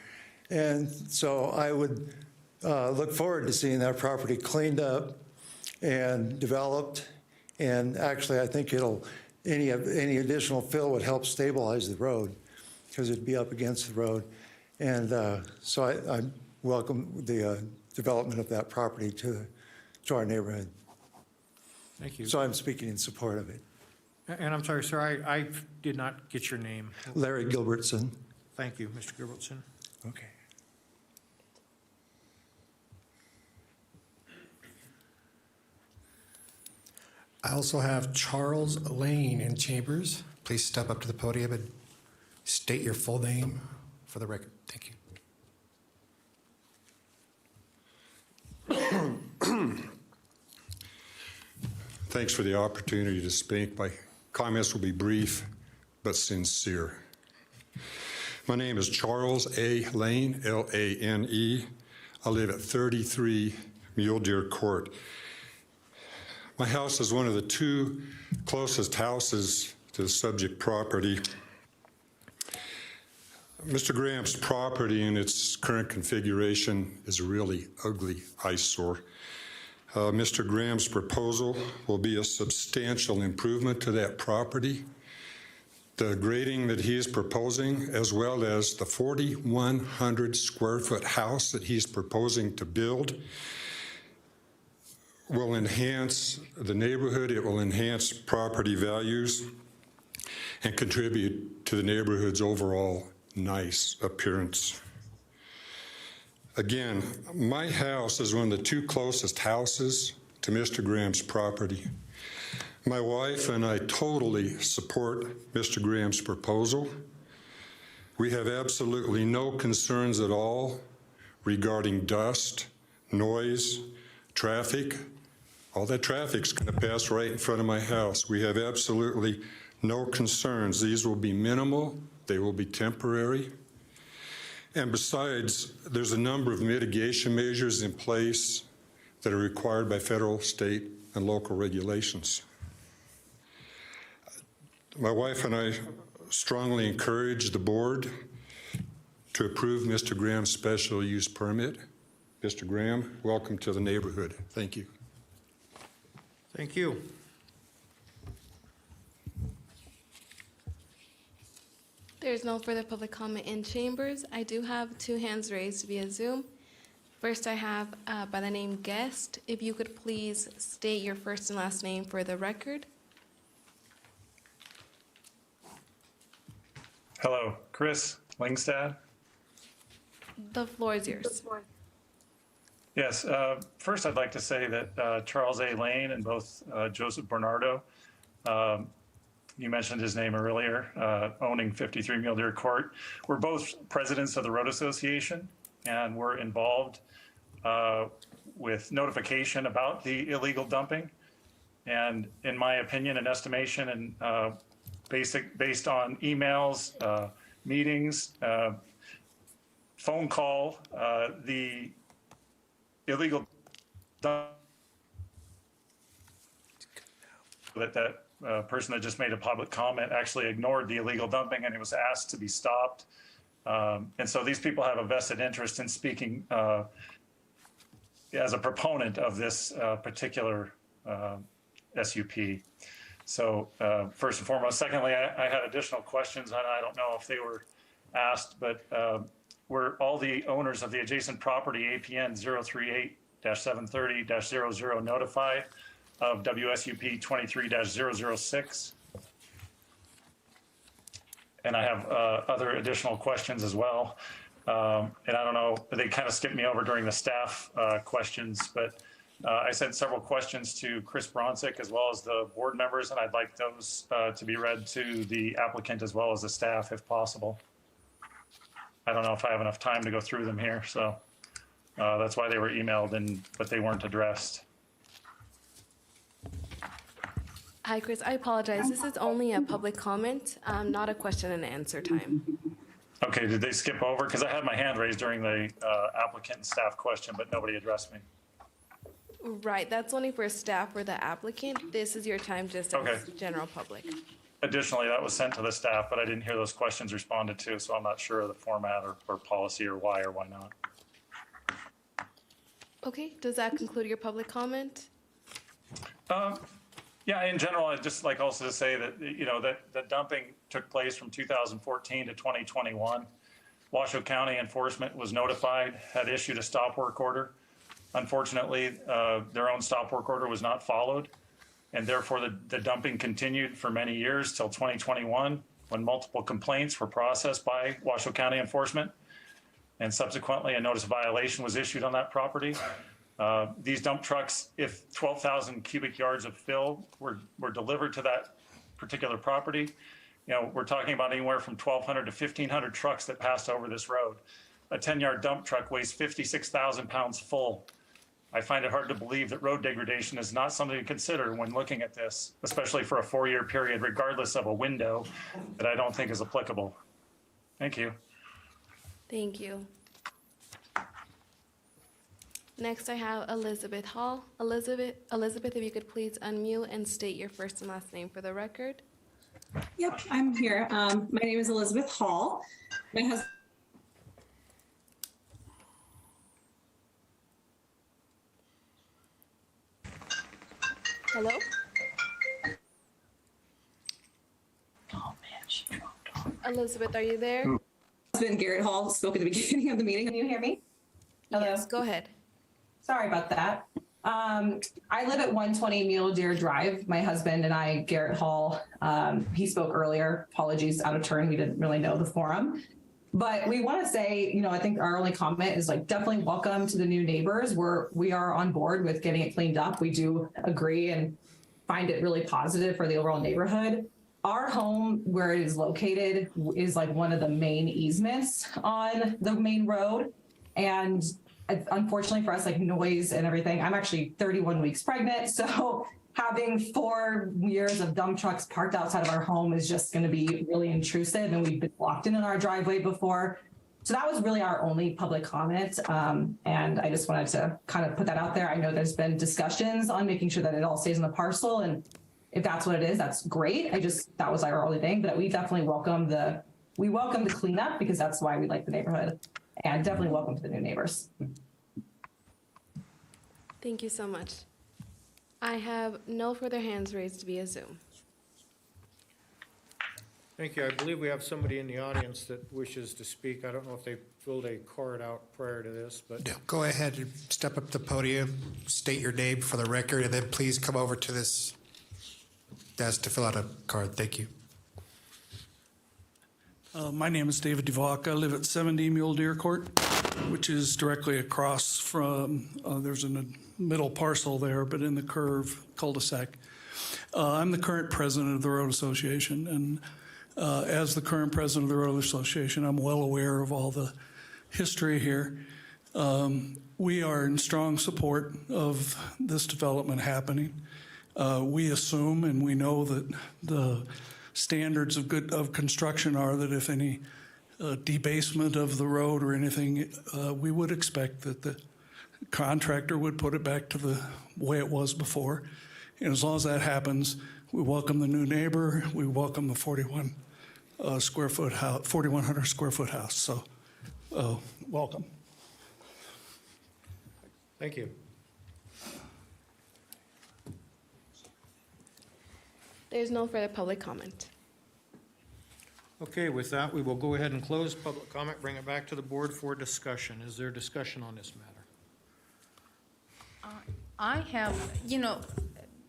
And so I would look forward to seeing that property cleaned up and developed. And actually, I think any additional fill would help stabilize the road because it'd be up against the road. And so I welcome the development of that property to our neighborhood. Thank you. So I'm speaking in support of it. And I'm sorry, sir, I did not get your name. Larry Gilbertson. Thank you, Mr. Gilbertson. Okay. I also have Charles Lane in Chambers. Please step up to the podium and state your full name for the record. Thank you. Thanks for the opportunity to speak. My comments will be brief but sincere. My name is Charles A. Lane, L-A-N-E. I live at 33 Mule Deer Court. My house is one of the two closest houses to the subject property. Mr. Graham's property in its current configuration is a really ugly eyesore. Mr. Graham's proposal will be a substantial improvement to that property. The grading that he is proposing, as well as the 4,100 square foot house that he's proposing to build, will enhance the neighborhood. It will enhance property values and contribute to the neighborhood's overall nice appearance. Again, my house is one of the two closest houses to Mr. Graham's property. My wife and I totally support Mr. Graham's proposal. We have absolutely no concerns at all regarding dust, noise, traffic. All that traffic's going to pass right in front of my house. We have absolutely no concerns. These will be minimal. They will be temporary. And besides, there's a number of mitigation measures in place that are required by federal, state, and local regulations. My wife and I strongly encourage the board to approve Mr. Graham's special use permit. Mr. Graham, welcome to the neighborhood. Thank you. Thank you. There's no further public comment in chambers. I do have 2 hands raised via Zoom. First, I have by the name Guest. If you could please state your first and last name for the record. Hello, Chris Lingstad. The floor is yours. Yes, first I'd like to say that Charles A. Lane and both Joseph Bernardo, you mentioned his name earlier, owning 53 Mule Deer Court. We're both presidents of the Road Association, and we're involved with notification about the illegal dumping. And in my opinion and estimation, and based on emails, meetings, phone call, the illegal dumping that person that just made a public comment actually ignored the illegal dumping and it was asked to be stopped. And so these people have a vested interest in speaking as a proponent of this particular SUP. So first and foremost. Secondly, I had additional questions, and I don't know if they were asked, but were all the owners of the adjacent property, APN 038-730-00, notified of WSUP 23-006? And I have other additional questions as well. And I don't know, they kind of skipped me over during the staff questions, but I sent several questions to Chris Bronczyk as well as the board members, and I'd like those to be read to the applicant as well as the staff if possible. I don't know if I have enough time to go through them here, so. That's why they were emailed, but they weren't addressed. Hi, Chris. I apologize. This is only a public comment, not a question and answer time. Okay, did they skip over? Because I had my hand raised during the applicant and staff question, but nobody addressed me. Right, that's only for staff or the applicant. This is your time just Okay. as general public. Additionally, that was sent to the staff, but I didn't hear those questions responded to, so I'm not sure of the format or policy or why not. Okay, does that conclude your public comment? Yeah, in general, I'd just like also to say that, that dumping took place from 2014 to 2021. Washoe County enforcement was notified, had issued a stop work order. Unfortunately, their own stop work order was not followed, and therefore the dumping continued for many years till 2021, when multiple complaints were processed by Washoe County enforcement, and subsequently a notice of violation was issued on that property. These dump trucks, if 12,000 cubic yards of fill were delivered to that particular property, we're talking about anywhere from 1,200 to 1,500 trucks that passed over this road. A 10-yard dump truck weighs 56,000 pounds full. I find it hard to believe that road degradation is not something to consider when looking at this, especially for a 4-year period, regardless of a window that I don't think is applicable. Thank you. Thank you. Next, I have Elizabeth Hall. Elizabeth, if you could please unmute and state your first and last name for the record. Yep, I'm here. My name is Elizabeth Hall. My husband. Hello? Elizabeth, are you there? Husband Garrett Hall spoke at the beginning of the meeting. Can you hear me? Hello? Yes, go ahead. Sorry about that. I live at 120 Mule Deer Drive. My husband and I, Garrett Hall, he spoke earlier. Apologies, out of turn. We didn't really know the forum. But we want to say, I think our only comment is definitely welcome to the new neighbors. We are on board with getting it cleaned up. We do agree and find it really positive for the overall neighborhood. Our home, where it is located, is one of the main easements on the main road. And unfortunately for us, noise and everything, I'm actually 31 weeks pregnant. So having 4 years of dump trucks parked outside of our home is just going to be really intrusive. And we've been blocked in our driveway before. So that was really our only public comment. And I just wanted to kind of put that out there. I know there's been discussions on making sure that it all stays in the parcel. And if that's what it is, that's great. That was our only thing, but we definitely welcome the cleanup because that's why we like the neighborhood. And definitely welcome to the new neighbors. Thank you so much. I have no further hands raised via Zoom. Thank you. I believe we have somebody in the audience that wishes to speak. I don't know if they filled a card out prior to this, but. Yeah, go ahead and step up to the podium, state your name for the record, and then please come over to this desk to fill out a card. Thank you. My name is David DeVock. I live at 70 Mule Deer Court, which is directly across from, there's a middle parcel there, but in the curve cul-de-sac. I'm the current president of the Road Association, and as the current president of the Road Association, I'm well aware of all the history here. We are in strong support of this development happening. We assume and we know that the standards of construction are that if any debasement of the road or anything, we would expect that the contractor would put it back to the way it was before. And as long as that happens, we welcome the new neighbor. We welcome the 4,100 square foot house. So, welcome. Thank you. There's no further public comment. Okay, with that, we will go ahead and close public comment, bring it back to the board for discussion. Is there discussion on this matter? I have,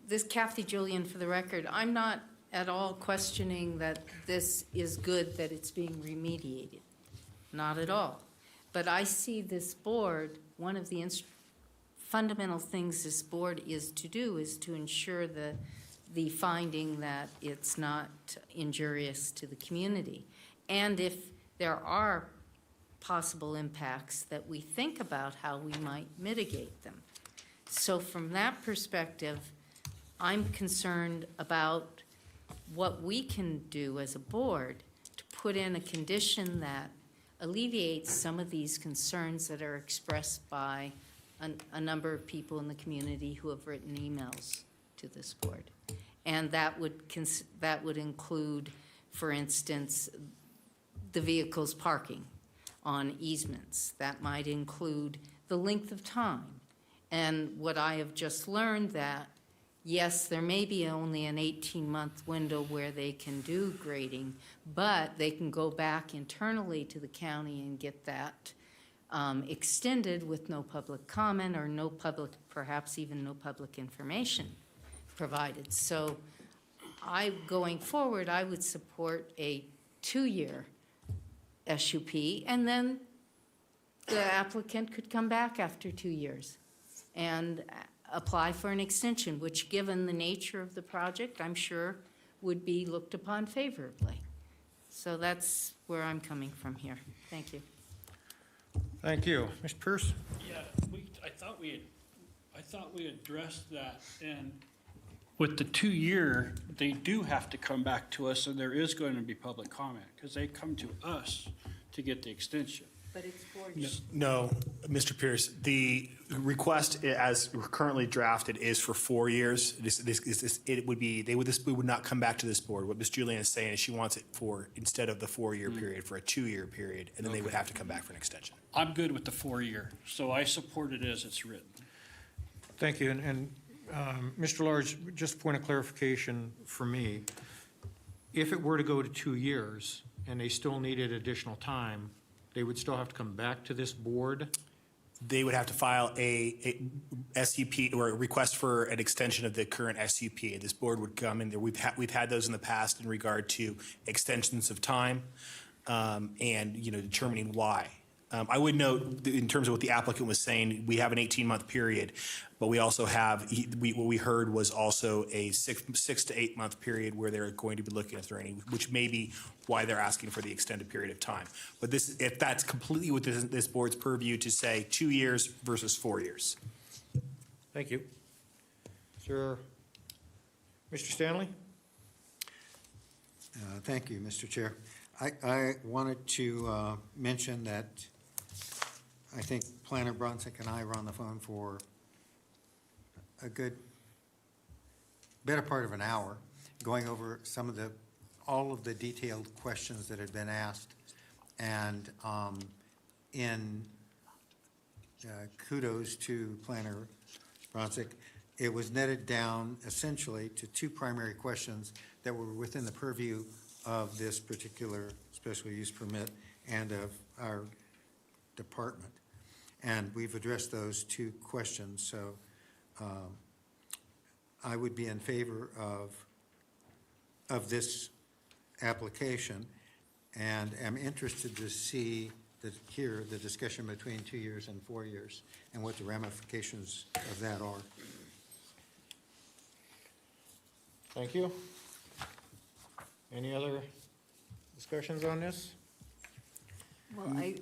this Kathy Julian for the record, I'm not at all questioning that this is good, that it's being remediated. Not at all. But I see this board, one of the fundamental things this board is to do is to ensure the finding that it's not injurious to the community. And if there are possible impacts, that we think about how we might mitigate them. So from that perspective, I'm concerned about what we can do as a board to put in a condition that alleviates some of these concerns that are expressed by a number of people in the community who have written emails to this board. And that would include, for instance, the vehicles parking on easements. That might include the length of time. And what I have just learned that, yes, there may be only an 18-month window where they can do grading, but they can go back internally to the county and get that extended with no public comment or no public, perhaps even no public information provided. So going forward, I would support a 2-year SUP, and then the applicant could come back after 2 years and apply for an extension, which, given the nature of the project, I'm sure would be looked upon favorably. So that's where I'm coming from here. Thank you. Thank you. Mr. Pierce? Yeah, I thought we addressed that, and with the 2-year, they do have to come back to us, and there is going to be public comment, because they come to us to get the extension. But it's 4 years. No, Mr. Pierce, the request as currently drafted is for 4 years. It would be, we would not come back to this board. What Ms. Julian is saying is she wants it for, instead of the 4-year period, for a 2-year period, and then they would have to come back for an extension. I'm good with the 4-year, so I support it as it's written. Thank you. And Mr. Large, just a point of clarification for me. If it were to go to 2 years and they still needed additional time, they would still have to come back to this board? They would have to file a SUP or a request for an extension of the current SUP. This board would come in there. We've had those in the past in regard to extensions of time and determining why. I would note, in terms of what the applicant was saying, we have an 18-month period, but we also have, what we heard was also a 6 to 8 month period where they're going to be looking at draining, which may be why they're asking for the extended period of time. But if that's completely within this board's purview to say 2 years versus 4 years. Thank you. Sir, Mr. Stanley? Thank you, Mr. Chair. I wanted to mention that I think Planner Brunswick and I were on the phone for a better part of an hour, going over all of the detailed questions that had been asked. And kudos to Planner Brunswick, it was netted down essentially to 2 primary questions that were within the purview of this particular special use permit and of our department. And we've addressed those 2 questions. So I would be in favor of this application, and am interested to hear the discussion between 2 years and 4 years and what the ramifications of that are. Thank you. Any other discussions on this? Well,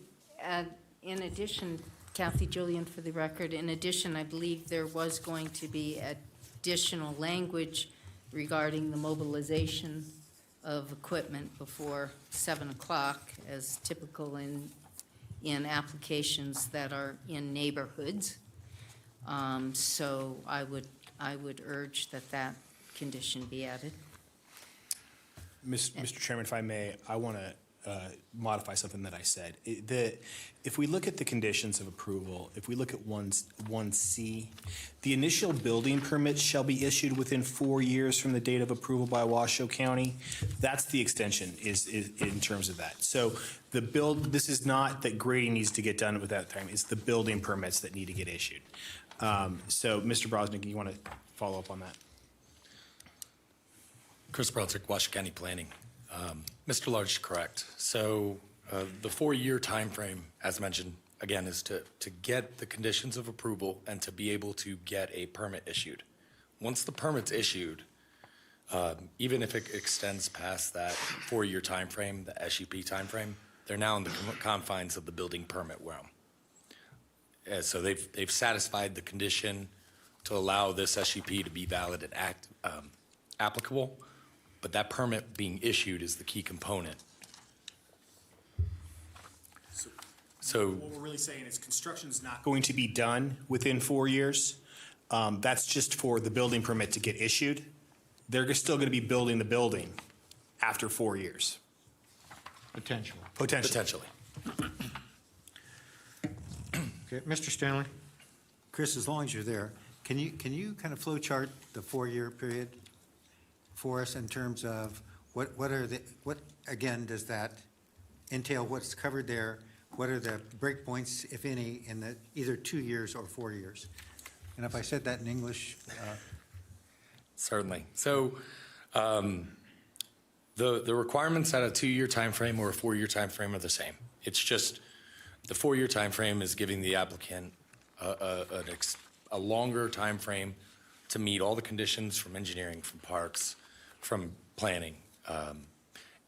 in addition, Kathy Julian for the record, in addition, I believe there was going to be additional language regarding the mobilization of equipment before 7 o'clock, as typical in applications that are in neighborhoods. So I would urge that condition be added. Mr. Chairman, if I may, I want to modify something that I said. If we look at the conditions of approval, if we look at 1C, the initial building permit shall be issued within 4 years from the date of approval by Washoe County. That's the extension is in terms of that. So this is not that grading needs to get done with that time. It's the building permits that need to get issued. So, Mr. Brosnick, you want to follow up on that? Chris Brunswick, Washoe County Planning. Mr. Large is correct. So the 4-year time frame, as mentioned, again, is to get the conditions of approval and to be able to get a permit issued. Once the permit's issued, even if it extends past that 4-year time frame, the SUP time frame, They're now in the confines of the building permit realm. So they've satisfied the condition to allow this SUP to be valid and applicable, but that permit being issued is the key component. So What we're really saying is construction's not going to be done within 4 years. That's just for the building permit to get issued. They're still going to be building the building after 4 years. Potentially. Potentially. Okay, Mr. Stanley? Chris, as long as you're there, can you kind of flow chart the 4-year period for us in terms of what again, does that entail, what's covered there? What are the breakpoints, if any, in the either 2 years or 4 years? And if I said that in English, certainly. So the requirements at a 2-year time frame or a 4-year time frame are the same. It's just the 4-year time frame is giving the applicant a longer time frame to meet all the conditions from engineering, from parks, from planning.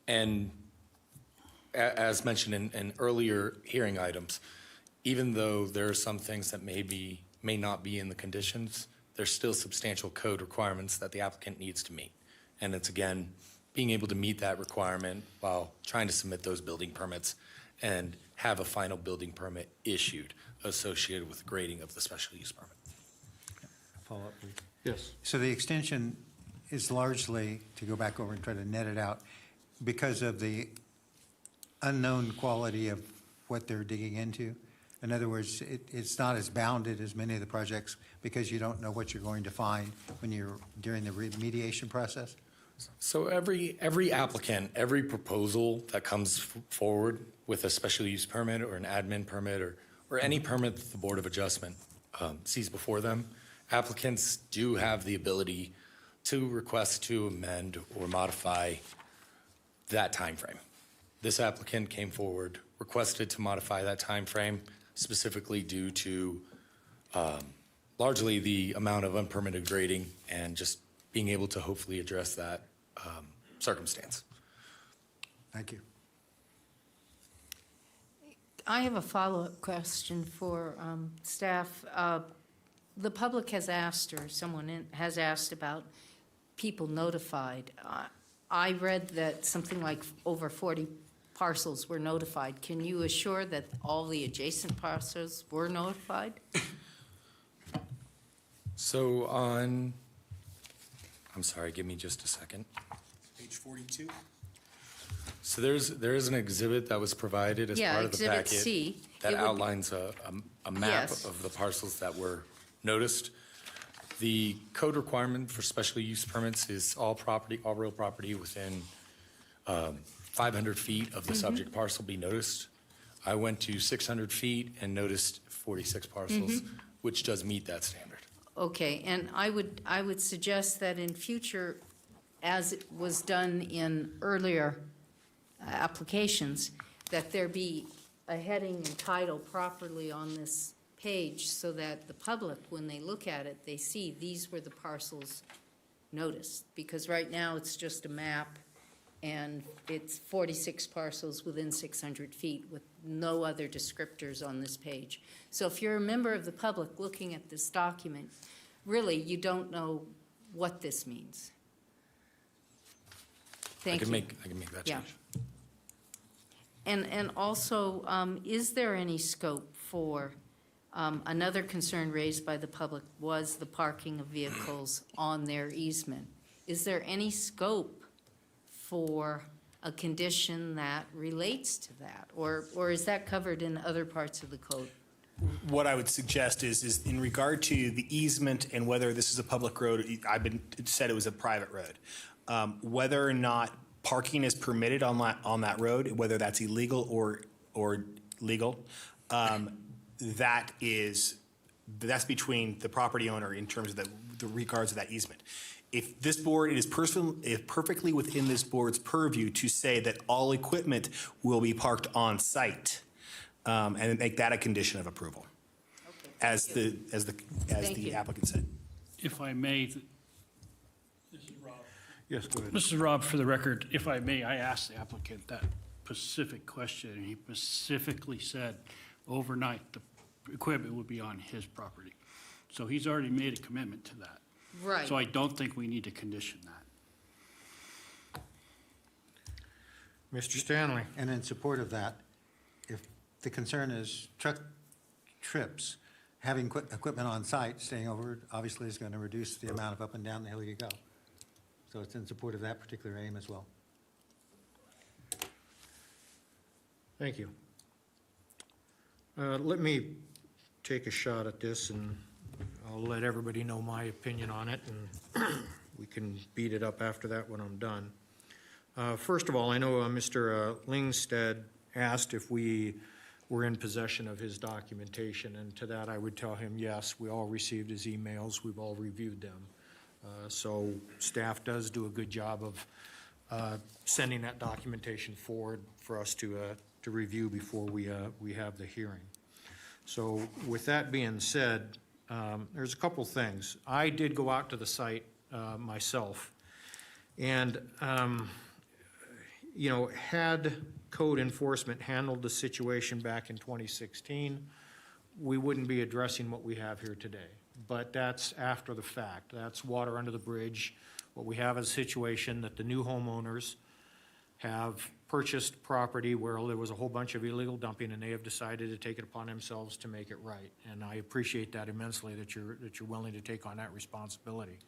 And as mentioned in earlier hearing items, even though there are some things that may not be in the conditions, there's still substantial code requirements that the applicant needs to meet. And it's, again, being able to meet that requirement while trying to submit those building permits and have a final building permit issued associated with the grading of the special use permit. follow up, please. Yes. So the extension is largely, to go back over and try to net it out, because of the unknown quality of what they're digging into? In other words, it's not as bounded as many of the projects because you don't know what you're going to find when you're during the remediation process? So every applicant, every proposal that comes forward with a special use permit or an admin permit or any permit that the Board of Adjustment sees before them, applicants do have the ability to request to amend or modify that timeframe. This applicant came forward, requested to modify that timeframe specifically due to largely the amount of unpermitted grading and just being able to hopefully address that circumstance. Thank you. I have a follow-up question for staff. The public has asked, or someone has asked about people notified. I read that something like over 40 parcels were notified. Can you assure that all the adjacent parcels were notified? So I'm sorry, give me just a second. Page 42. So there is an exhibit that was provided as part of the packet. Exhibit C. That outlines a map Yes. of the parcels that were noticed. The code requirement for special use permits is all real property within 500 feet of the subject parcel be noticed. I went to 600 feet and noticed 46 parcels, which does meet that standard. Okay, and I would suggest that in future, as it was done in earlier applications, that there be a heading and title properly on this page so that the public, when they look at it, they see these were the parcels noticed. Because right now, it's just a map, and it's 46 parcels within 600 feet with no other descriptors on this page. So if you're a member of the public looking at this document, really, you don't know what this means. Thank you. I can make that Yeah. change. And also, is there any scope for, another concern raised by the public was the parking of vehicles on their easement. Is there any scope for a condition that relates to that? Or is that covered in other parts of the code? What I would suggest is in regard to the easement and whether this is a public road, it said it was a private road. Whether or not parking is permitted on that road, whether that's illegal or legal, that's between the property owner in terms of the regards of that easement. If this board, it is perfectly within this board's purview to say that all equipment will be parked on site, and make that a condition of approval, as the applicant said. If I may, this is Rob. Yes, go ahead. This is Rob for the record. If I may, I asked the applicant that specific question, and he specifically said overnight the equipment would be on his property. So he's already made a commitment to that. Right. So I don't think we need to condition that. Mr. Stanley? And in support of that, if the concern is truck trips, having equipment on site, staying over, obviously is going to reduce the amount of up and down the hill you go. So it's in support of that particular aim as well. Thank you. Let me take a shot at this, and I'll let everybody know my opinion on it, and we can beat it up after that when I'm done. First of all, I know Mr. Lingstead asked if we were in possession of his documentation, and to that I would tell him, yes, we all received his emails, we've all reviewed them. So staff does do a good job of sending that documentation forward for us to review before we have the hearing. So with that being said, there's a couple things. I did go out to the site myself, and you know, had code enforcement handled the situation back in 2016, we wouldn't be addressing what we have here today. But that's after the fact. That's water under the bridge. What we have is a situation that the new homeowners have purchased property where there was a whole bunch of illegal dumping, and they have decided to take it upon themselves to make it right. And I appreciate that immensely, that you're willing to take on that responsibility.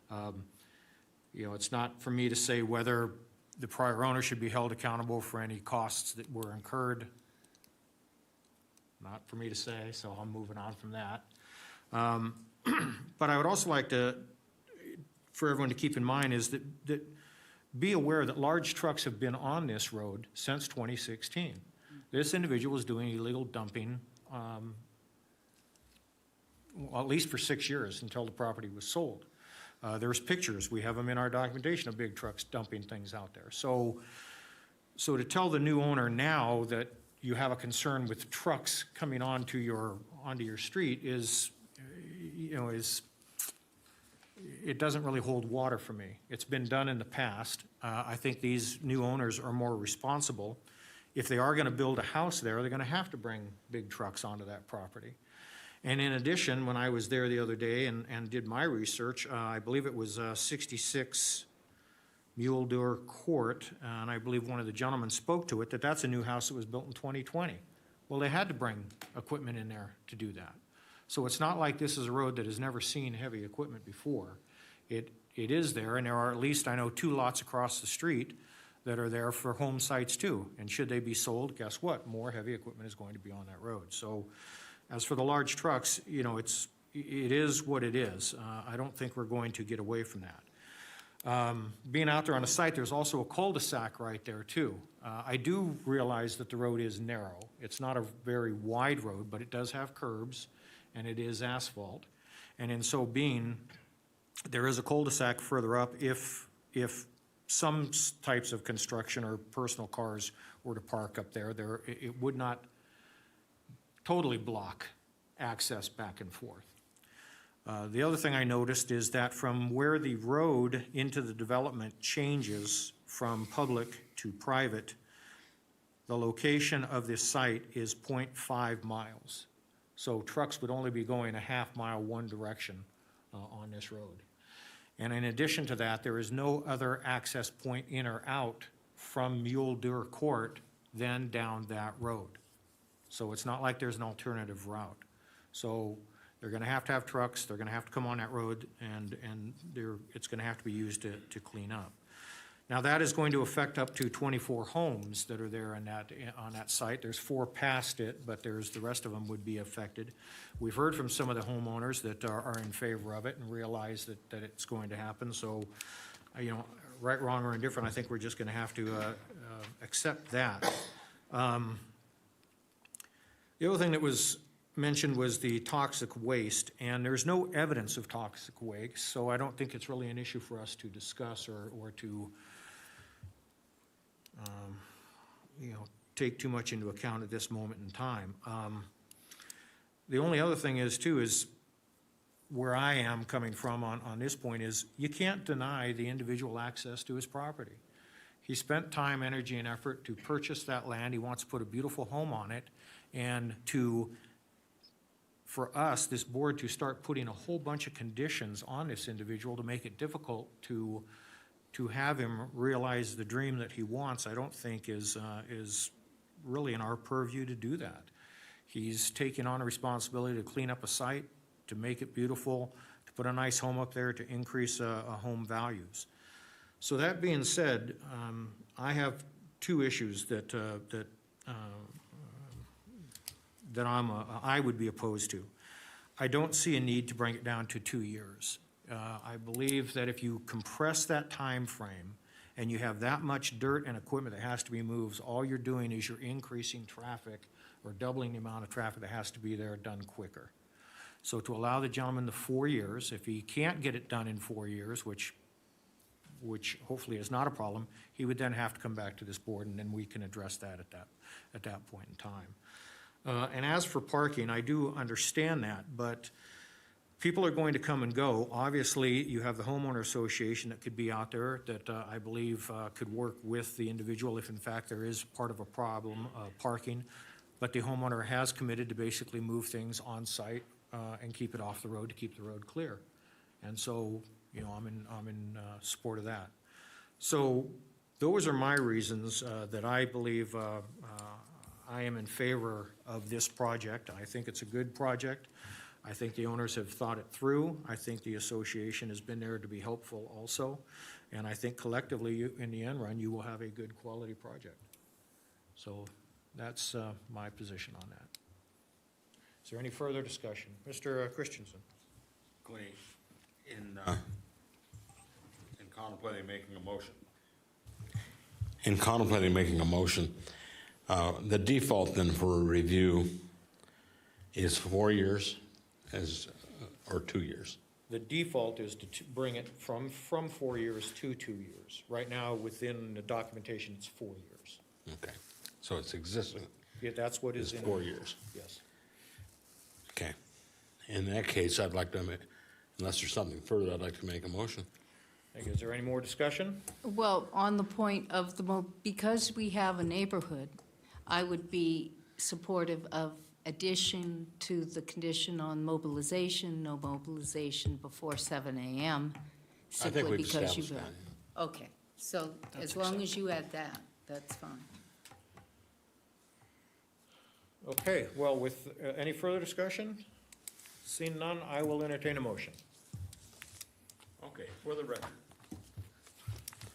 You know, it's not for me to say whether the prior owner should be held accountable for any costs that were incurred. Not for me to say, so I'm moving on from that. But I would also like for everyone to keep in mind is that be aware that large trucks have been on this road since 2016. This individual is doing illegal dumping, well, at least for 6 years until the property was sold. There's pictures, we have them in our documentation, of big trucks dumping things out there. So to tell the new owner now that you have a concern with trucks coming onto your street is, you know, it doesn't really hold water for me. It's been done in the past. I think these new owners are more responsible. If they are gonna build a house there, they're gonna have to bring big trucks onto that property. And in addition, when I was there the other day and did my research, I believe it was 66 Mule Deer Court, and I believe one of the gentlemen spoke to it, that's a new house that was built in 2020. Well, they had to bring equipment in there to do that. So it's not like this is a road that has never seen heavy equipment before. It is there, and there are at least, I know, 2 lots across the street that are there for home sites too. And should they be sold, guess what? More heavy equipment is going to be on that road. So as for the large trucks, you know, it is what it is. I don't think we're going to get away from that. Being out there on the site, there's also a cul-de-sac right there too. I do realize that the road is narrow. It's not a very wide road, but it does have curbs, and it is asphalt. And in so being, there is a cul-de-sac further up if some types of construction or personal cars were to park up there, it would not totally block access back and forth. The other thing I noticed is that from where the road into the development changes from public to private, the location of this site is 0.5 miles. So trucks would only be going a half mile one direction on this road. And in addition to that, there is no other access point in or out from Mule Deer Court than down that road. So it's not like there's an alternative route. So they're gonna have to have trucks, they're gonna have to come on that road, and it's gonna have to be used to clean up. Now that is going to affect up to 24 homes that are there on that site. There's 4 past it, but the rest of them would be affected. We've heard from some of the homeowners that are in favor of it and realize that it's going to happen. So, you know, right, wrong, or indifferent, I think we're just gonna have to accept that. The other thing that was mentioned was the toxic waste, and there's no evidence of toxic waste, so I don't think it's really an issue for us to discuss or to you know, take too much into account at this moment in time. The only other thing is too is where I am coming from on this point is you can't deny the individual access to his property. He spent time, energy, and effort to purchase that land. He wants to put a beautiful home on it, and for us, this board, to start putting a whole bunch of conditions on this individual to make it difficult to have him realize the dream that he wants, I don't think is really in our purview to do that. He's taking on a responsibility to clean up a site, to make it beautiful, to put a nice home up there, to increase home values. So that being said, I have two issues that I would be opposed to. I don't see a need to bring it down to 2 years. I believe that if you compress that time frame and you have that much dirt and equipment that has to be moved, all you're doing is you're increasing traffic or doubling the amount of traffic that has to be there done quicker. So to allow the gentleman the 4 years, if he can't get it done in 4 years, which hopefully is not a problem, he would then have to come back to this board, and then we can address that at that point in time. And as for parking, I do understand that, but people are going to come and go. Obviously, you have the homeowner association that could be out there that I believe could work with the individual if in fact there is part of a problem, parking. But the homeowner has committed to basically move things on site and keep it off the road to keep the road clear. And so, you know, I'm in support of that. So those are my reasons that I believe I am in favor of this project. I think it's a good project. I think the owners have thought it through. I think the association has been there to be helpful also. And I think collectively, in the end run, you will have a good quality project. So that's my position on that. Is there any further discussion? Mr. Christensen. In contemplating making a motion. In contemplating making a motion, the default then for a review is 4 years or 2 years. The default is to bring it from 4 years to 2 years. Right now, within the documentation, it's 4 years. Okay, so it's existing. Yeah, that's what is in 4 years. Yes. Okay. In that case, I'd like to make, unless there's something further, I'd like to make a motion. Thank you. Is there any more discussion? Well, on the point of because we have a neighborhood, I would be supportive of addition to the condition on mobilization, no mobilization before 7 a.m. I think we've because you established that. Okay, so as long as you add that, that's fine. Okay, well, with any further discussion? Seeing none, I will entertain a motion. Okay, for the record.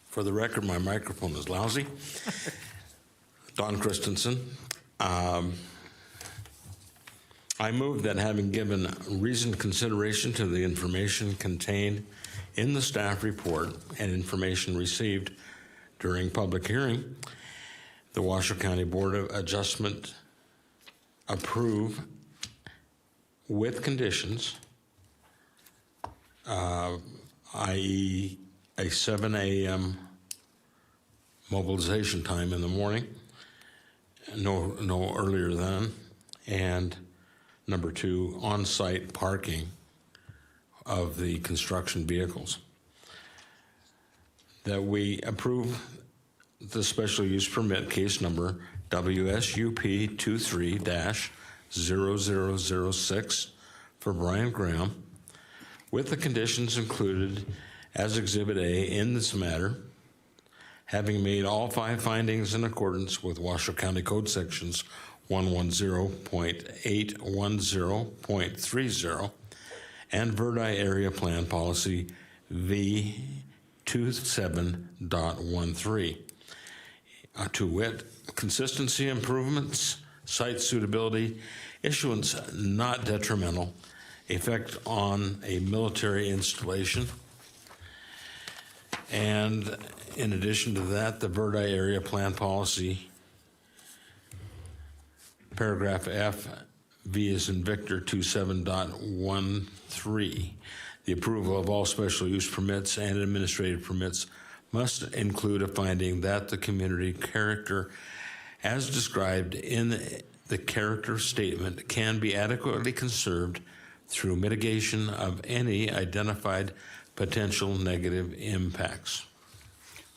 For the record, my microphone is lousy. Don Christensen. I move that having given reasoned consideration to the information contained in the staff report and information received during public hearing, the Washoe County Board of Adjustment approve with conditions, i.e. a 7 a.m. mobilization time in the morning, no earlier than, and number 2, on-site parking of the construction vehicles. That we approve the special use permit case number WSUP 23-0006 for Brian Graham, with the conditions included as Exhibit A in this matter, having made all 5 findings in accordance with Washoe County Code Sections 110.810.30 and Verdi Area Plan Policy V27.13. To wit, consistency improvements, site suitability, issuance not detrimental, effect on a military installation, and in addition to that, the Verdi Area Plan Policy, paragraph F, V as in Victor 27.13. The approval of all special use permits and administrative permits must include a finding that the community character as described in the character statement can be adequately conserved through mitigation of any identified potential negative impacts.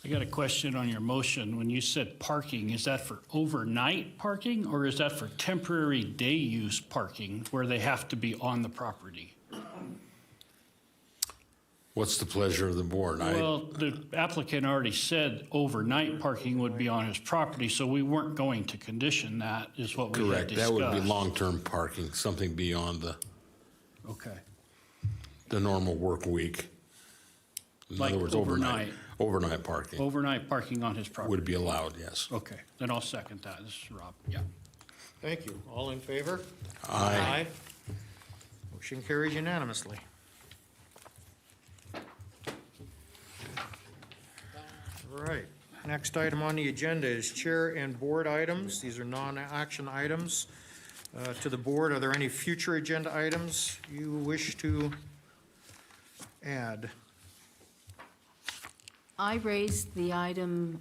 I got a question on your motion. When you said parking, is that for overnight parking or is that for temporary day use parking where they have to be on the property? What's the pleasure of the board? Well, the applicant already said overnight parking would be on his property, so we weren't going to condition that, is what we had Correct, discussed. that would be long-term parking, something beyond Okay. the normal work week. In Like other words, overnight parking Overnight parking on his property. would be allowed, yes. Okay, then I'll second that. This is Rob. Yeah. Thank you. All in favor? Aye. Motion carries unanimously. All right. Next item on the agenda is chair and board items. These are non-action items. To the board, are there any future agenda items you wish to add? I raised the item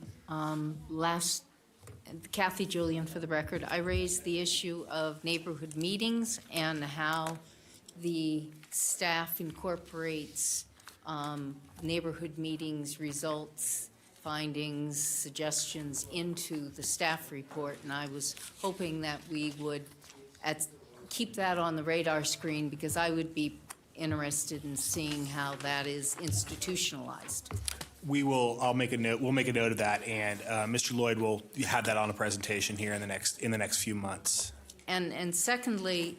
Kathy Julian for the record, I raised the issue of neighborhood meetings and how the staff incorporates neighborhood meetings results, findings, suggestions into the staff report. And I was hoping that we would keep that on the radar screen because I would be interested in seeing how that is institutionalized. I'll make a note, we'll make a note of that, and Mr. Lloyd will have that on a presentation here in the next few months. And secondly,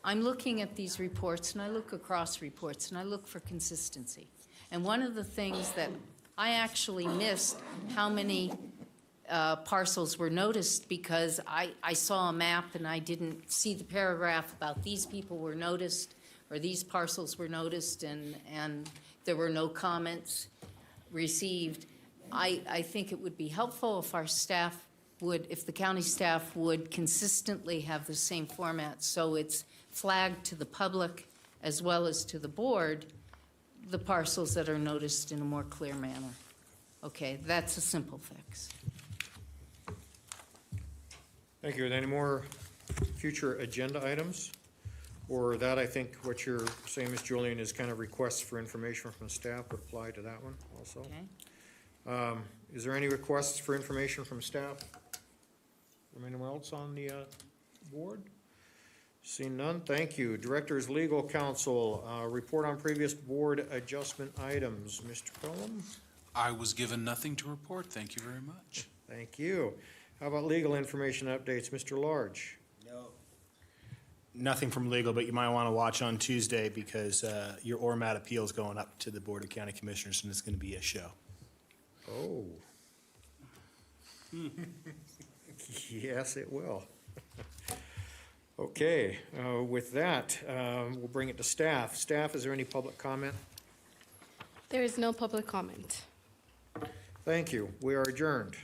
I'm looking at these reports, and I look across reports, and I look for consistency. And one of the things that I actually missed how many parcels were noticed because I saw a map and I didn't see the paragraph about these people were noticed or these parcels were noticed and there were no comments received. I think it would be helpful if our staff would, if the county staff would consistently have the same format so it's flagged to the public as well as to the board, the parcels that are noticed in a more clear manner. Okay, that's a simple fix. Thank you. Are there any more future agenda items? Or that, I think what you're saying, Ms. Julian, is kind of requests for information from staff would apply to that one also. Okay. Is there any requests for information from staff? From anyone else on the board? Seeing none, thank you. Director's Legal Counsel, report on previous board adjustment items. Mr. Pelham? I was given nothing to report. Thank you very much. Thank you. How about legal information updates? Mr. Large? Nothing from legal, but you might want to watch on Tuesday because your ORMAT appeal is going up to the Board of County Commissioners, and it's going to be a show. Oh. Yes, it will. Okay, with that, we'll bring it to staff. Staff, is there any public comment? There is no public comment. Thank you. We are adjourned.